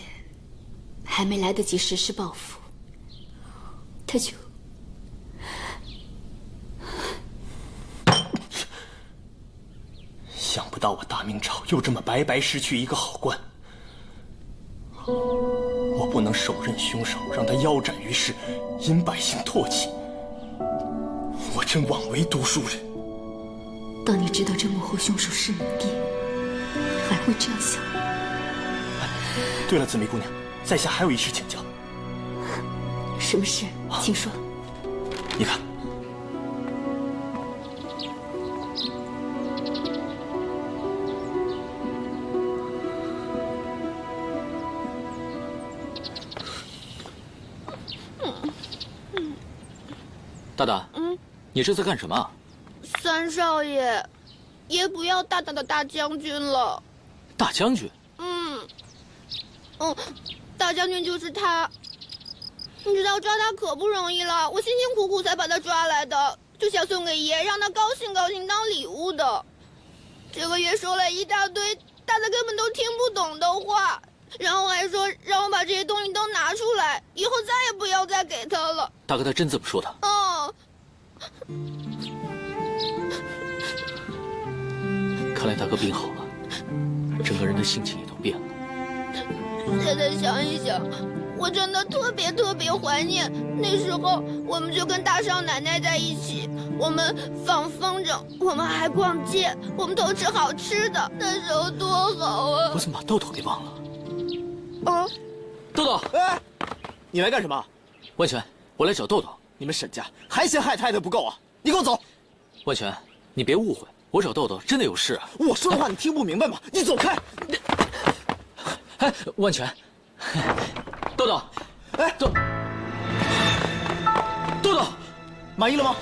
还没来得及实施报复，他就……想不到我大明朝又这么白白失去一个好官，我不能手刃凶手，让他腰斩于世，引百姓唾弃。我真枉为读书人。当你知道这幕后凶手是你爹，还会这样想吗？对了，紫蜜姑娘，在下还有一事请教。什么事？请说。你看。大大，你这在干什么？三少爷，爷不要大大的大将军了。大将军？大将军就是他。你知道抓他可不容易了，我辛辛苦苦才把他抓来的，就想送给爷，让他高兴高兴当礼物的。这个爷说了一大堆大家根本都听不懂的话，然后还说让我把这些东西都拿出来，以后再也不要再给他了。大哥，他真这么说的？看来大哥病好了，整个人的性情也都变了。现在想一想，我真的特别怀念那时候，我们就跟大少奶奶在一起，我们放风筝，我们还逛街，我们偷吃好吃的，那时候多好啊！我怎么把豆豆给忘了？豆豆，哎，你来干什么？万全，我来找豆豆。你们沈家还嫌害太太不够啊？你给我走！万全，你别误会，我找豆豆真的有事啊。我说的话你听不明白吗？你走开！哎，万全，豆豆，哎，豆豆，满意了吗？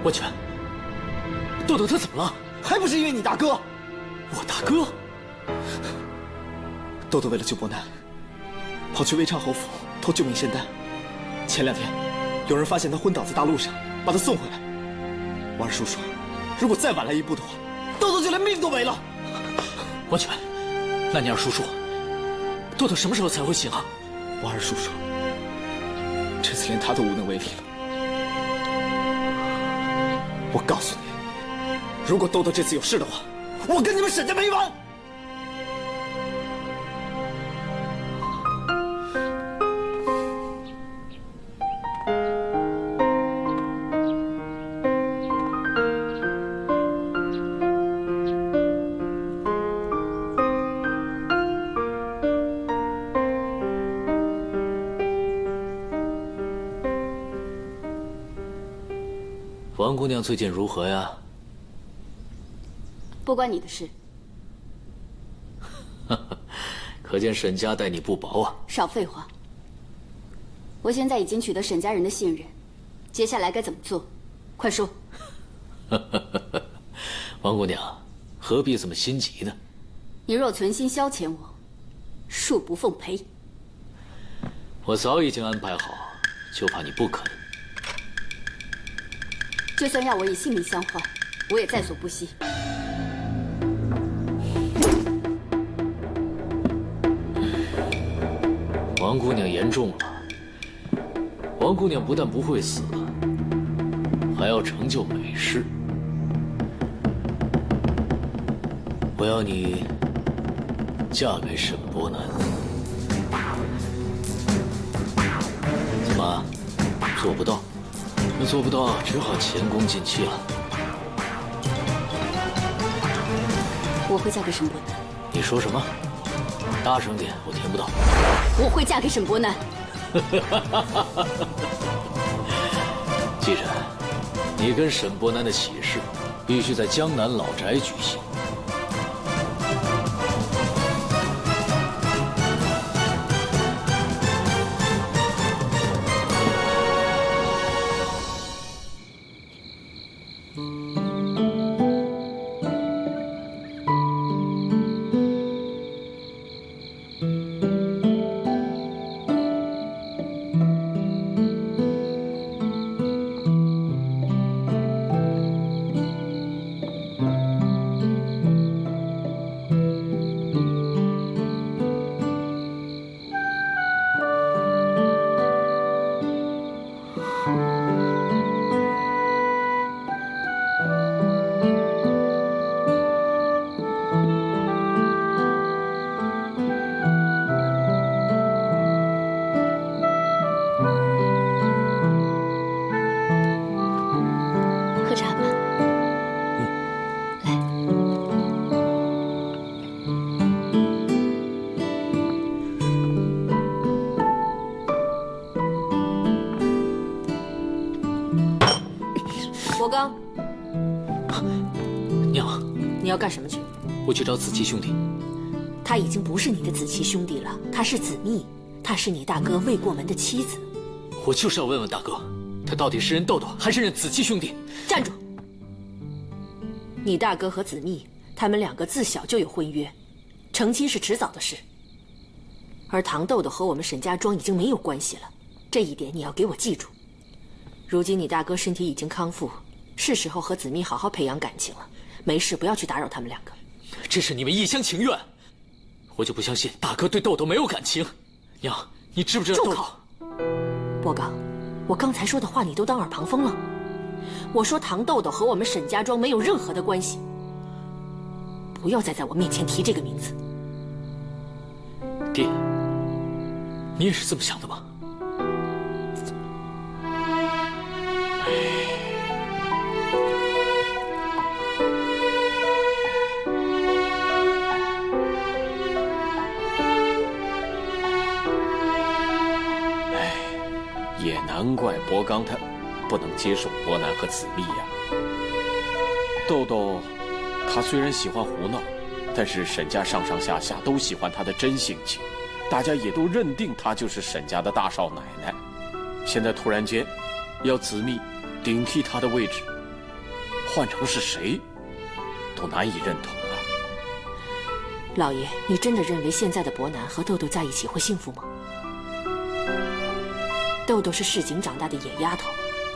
万全，豆豆他怎么了？还不是因为你大哥！我大哥？豆豆为了救伯南，跑去威昌侯府偷救命仙丹。前2天，有人发现他昏倒在大路上，把他送回来。王二叔说，如果再晚来一步的话，豆豆就连命都没了。万全，那你二叔说，豆豆什么时候才会醒啊？王二叔说，这次连他都无能为力了。我告诉你，如果豆豆这次有事的话，我跟你们沈家没完！姑娘最近如何呀？不关你的事。可见沈家待你不薄啊！少废话。我现在已经取得沈家人的信任，接下来该怎么做？快说。王姑娘，何必这么心急呢？你若存心消遣我，恕不奉陪。我早已经安排好，就怕你不肯。就算要我以性命相换，我也在所不惜。王姑娘言重了。王姑娘不但不会死，还要成就美事。我要你嫁给沈伯南。怎么，做不到？那做不到，只好前功尽弃了。我会嫁给沈伯南。你说什么？大声点，我听不到。我会嫁给沈伯南。既然你跟沈伯南的喜事必须在江南老宅举行。伯刚，娘，你要干什么去？我去找子期兄弟。他已经不是你的子期兄弟了，他是子密，他是你大哥未过门的妻子。我就是要问问大哥，他到底是认豆豆还是认子期兄弟？站住！你大哥和子密，他们两个自小就有婚约，成亲是迟早的事。而唐豆豆和我们沈家庄已经没有关系了，这一点你要给我记住。如今你大哥身体已经康复，是时候和子密好好培养感情了。没事，不要去打扰他们两个。这是你们一厢情愿，我就不相信大哥对豆豆没有感情。娘，你知不知道？住口！伯刚，我刚才说的话你都当耳旁风了。我说唐豆豆和我们沈家庄没有任何的关系，不要再在我面前提这个名字。爹，你也是这么想的吗？也难怪伯刚他不能接受伯南和子密呀。豆豆，他虽然喜欢胡闹，但是沈家上上下下都喜欢他的真性情，大家也都认定他就是沈家的大少奶奶。现在突然间要子密顶替他的位置，换成是谁都难以认同啊。老爷，你真的认为现在的伯南和豆豆在一起会幸福吗？豆豆是市井长大的野丫头，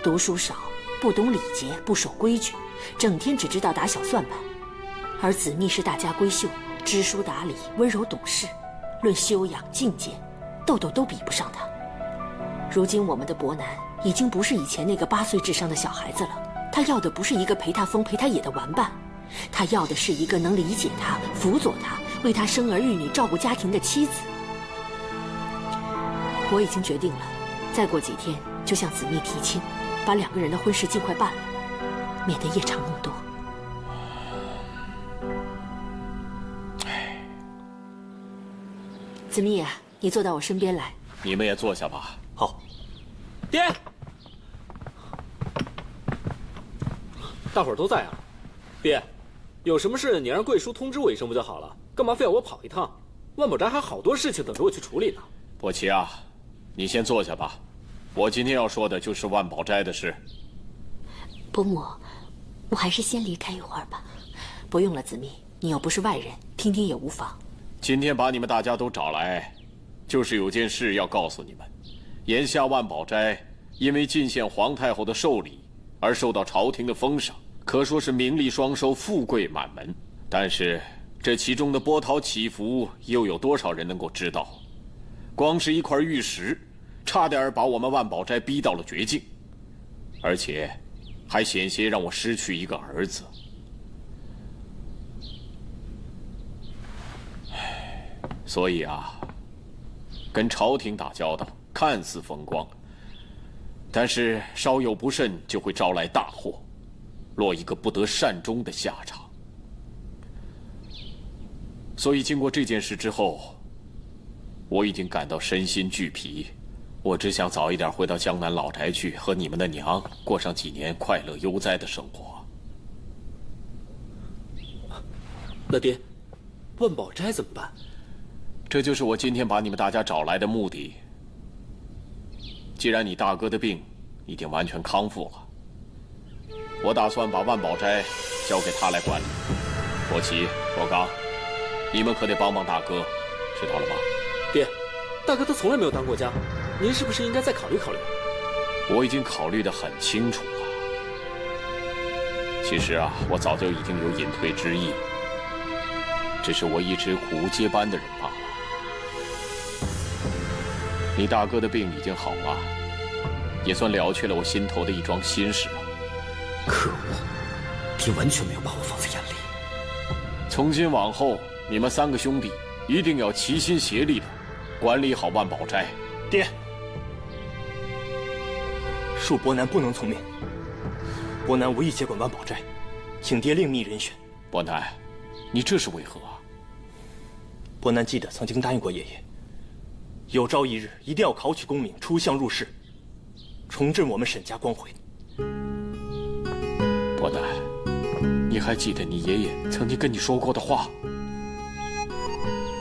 读书少，不懂礼节，不守规矩，整天只知道打小算盘。而子密是大家闺秀，知书达理，温柔懂事，论修养境界，豆豆都比不上她。如今我们的伯南已经不是以前那个8岁智商的小孩子了，他要的不是一个陪他疯陪他野的玩伴，他要的是一个能理解他、辅佐他、为他生儿育女、照顾家庭的妻子。我已经决定了，再过几天就向子密提亲，把2个人的婚事尽快办了，免得夜长梦多。子密啊，你坐到我身边来。你们也坐下吧。好。爹，大伙儿都在啊。爹，有什么事你让贵叔通知我一声不就好了？干嘛非要我跑一趟？万宝斋还好多事情等着我去处理呢。伯奇啊，你先坐下吧。我今天要说的就是万宝斋的事。伯母，我还是先离开一会儿吧。不用了，子密，你又不是外人，听听也无妨。今天把你们大家都找来，就是有件事要告诉你们。眼下万宝斋因为进献皇太后的寿礼而受到朝廷的封赏，可说是名利双收，富贵满门。但是这其中的波涛起伏，又有多少人能够知道？光是一块玉石，差点把我们万宝斋逼到了绝境，而且还险些让我失去一个儿子。所以啊，跟朝廷打交道看似风光，但是稍有不慎就会招来大祸，落一个不得善终的下场。所以经过这件事之后，我已经感到身心俱疲，我只想早一点回到江南老宅去，和你们的娘过上几年快乐悠哉的生活。那爹，万宝斋怎么办？这就是我今天把你们大家找来的目的。既然你大哥的病已经完全康复了，我打算把万宝斋交给他来管理。伯奇、伯刚，你们可得帮帮大哥，知道了吧？爹，大哥他从来没有当过家，您是不是应该再考虑考虑？我已经考虑得很清楚了。其实啊，我早就已经有隐退之意，只是我一直苦无接班的人罢了。你大哥的病已经好了，也算了却了我心头的一桩心事了。可恶，爹完全没有把我放在眼里。从今往后，你们三个兄弟一定要齐心协力的管理好万宝斋。爹，恕伯南不能从命。伯南无意接管万宝斋，请爹另觅人选。伯南，你这是为何啊？伯南记得曾经答应过爷爷，有朝一日一定要考取功名，出乡入仕，重振我们沈家光辉。伯南，你还记得你爷爷曾经跟你说过的话？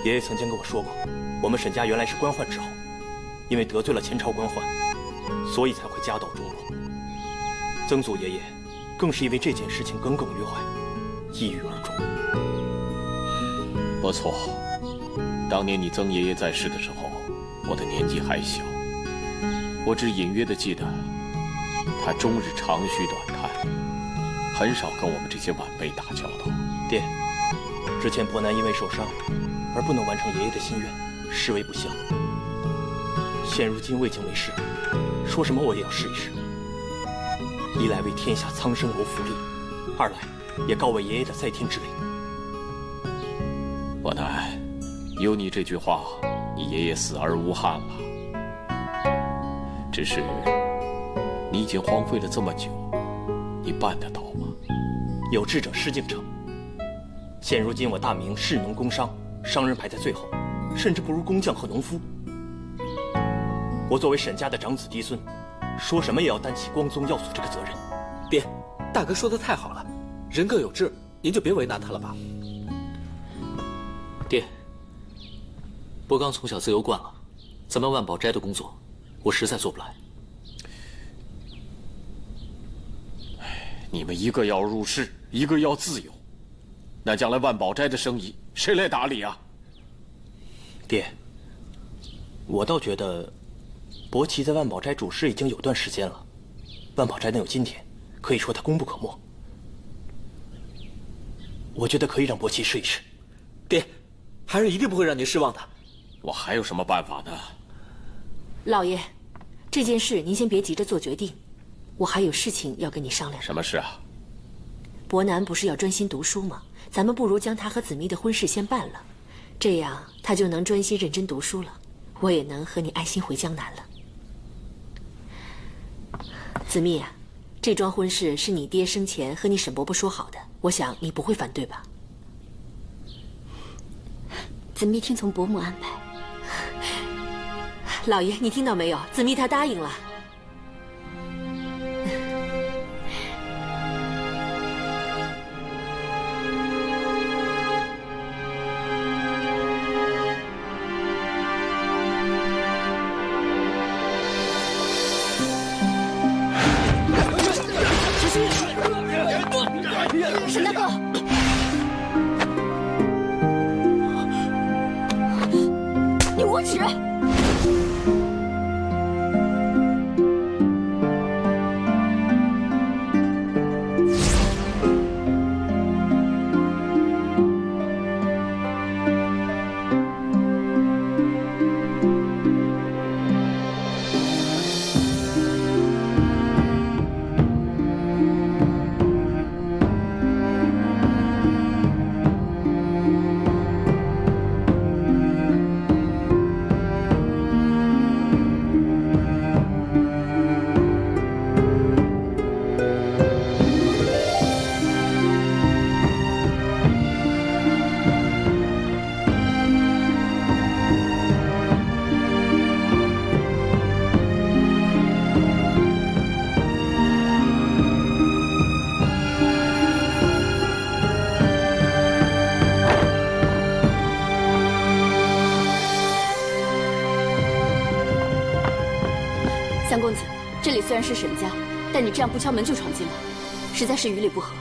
爷爷曾经跟我说过，我们沈家原来是官宦之后，因为得罪了前朝官宦，所以才会家道中落。曾祖爷爷更是因为这件事情耿耿于怀，抑郁而终。不错，当年你曾爷爷在世的时候，我的年纪还小，我只隐约的记得，他终日长吁短叹，很少跟我们这些晚辈打交道。爹，之前伯南因为受伤而不能完成爷爷的心愿，视为不孝。现如今未经为师，说什么我也要试一试。一来为天下苍生谋福利，二来也告慰爷爷的在天之灵。伯南，有你这句话，你爷爷死而无憾了。只是你已经荒废了这么久，你办得到吗？有志者事竟成。现如今我大明士农工商，商人排在最后，甚至不如工匠和农夫。我作为沈家的长子嫡孙，说什么也要担起光宗耀祖这个责任。爹，大哥说的太好了，人各有志，您就别为难他了吧。爹，伯刚从小自由惯了，咱们万宝斋的工作，我实在做不来。你们一个要入世，一个要自由，那将来万宝斋的生意谁来打理啊？爹，我倒觉得，伯奇在万宝斋主事已经有段时间了，万宝斋能有今天，可以说他功不可没。我觉得可以让伯奇试一试。爹，还是一定不会让您失望的。我还有什么办法呢？老爷，这件事您先别急着做决定，我还有事情要跟你商量。什么事啊？伯南不是要专心读书吗？咱们不如将他和子密的婚事先办了，这样他就能专心认真读书了，我也能和你安心回江南了。子密啊，这桩婚事是你爹生前和你沈伯伯说好的，我想你不会反对吧？子密听从伯母安排。老爷，你听到没有？子密她答应了。沈大哥，你无耻！三公子，这里虽然是沈家，但你这样不敲门就闯进来，实在是于理不合。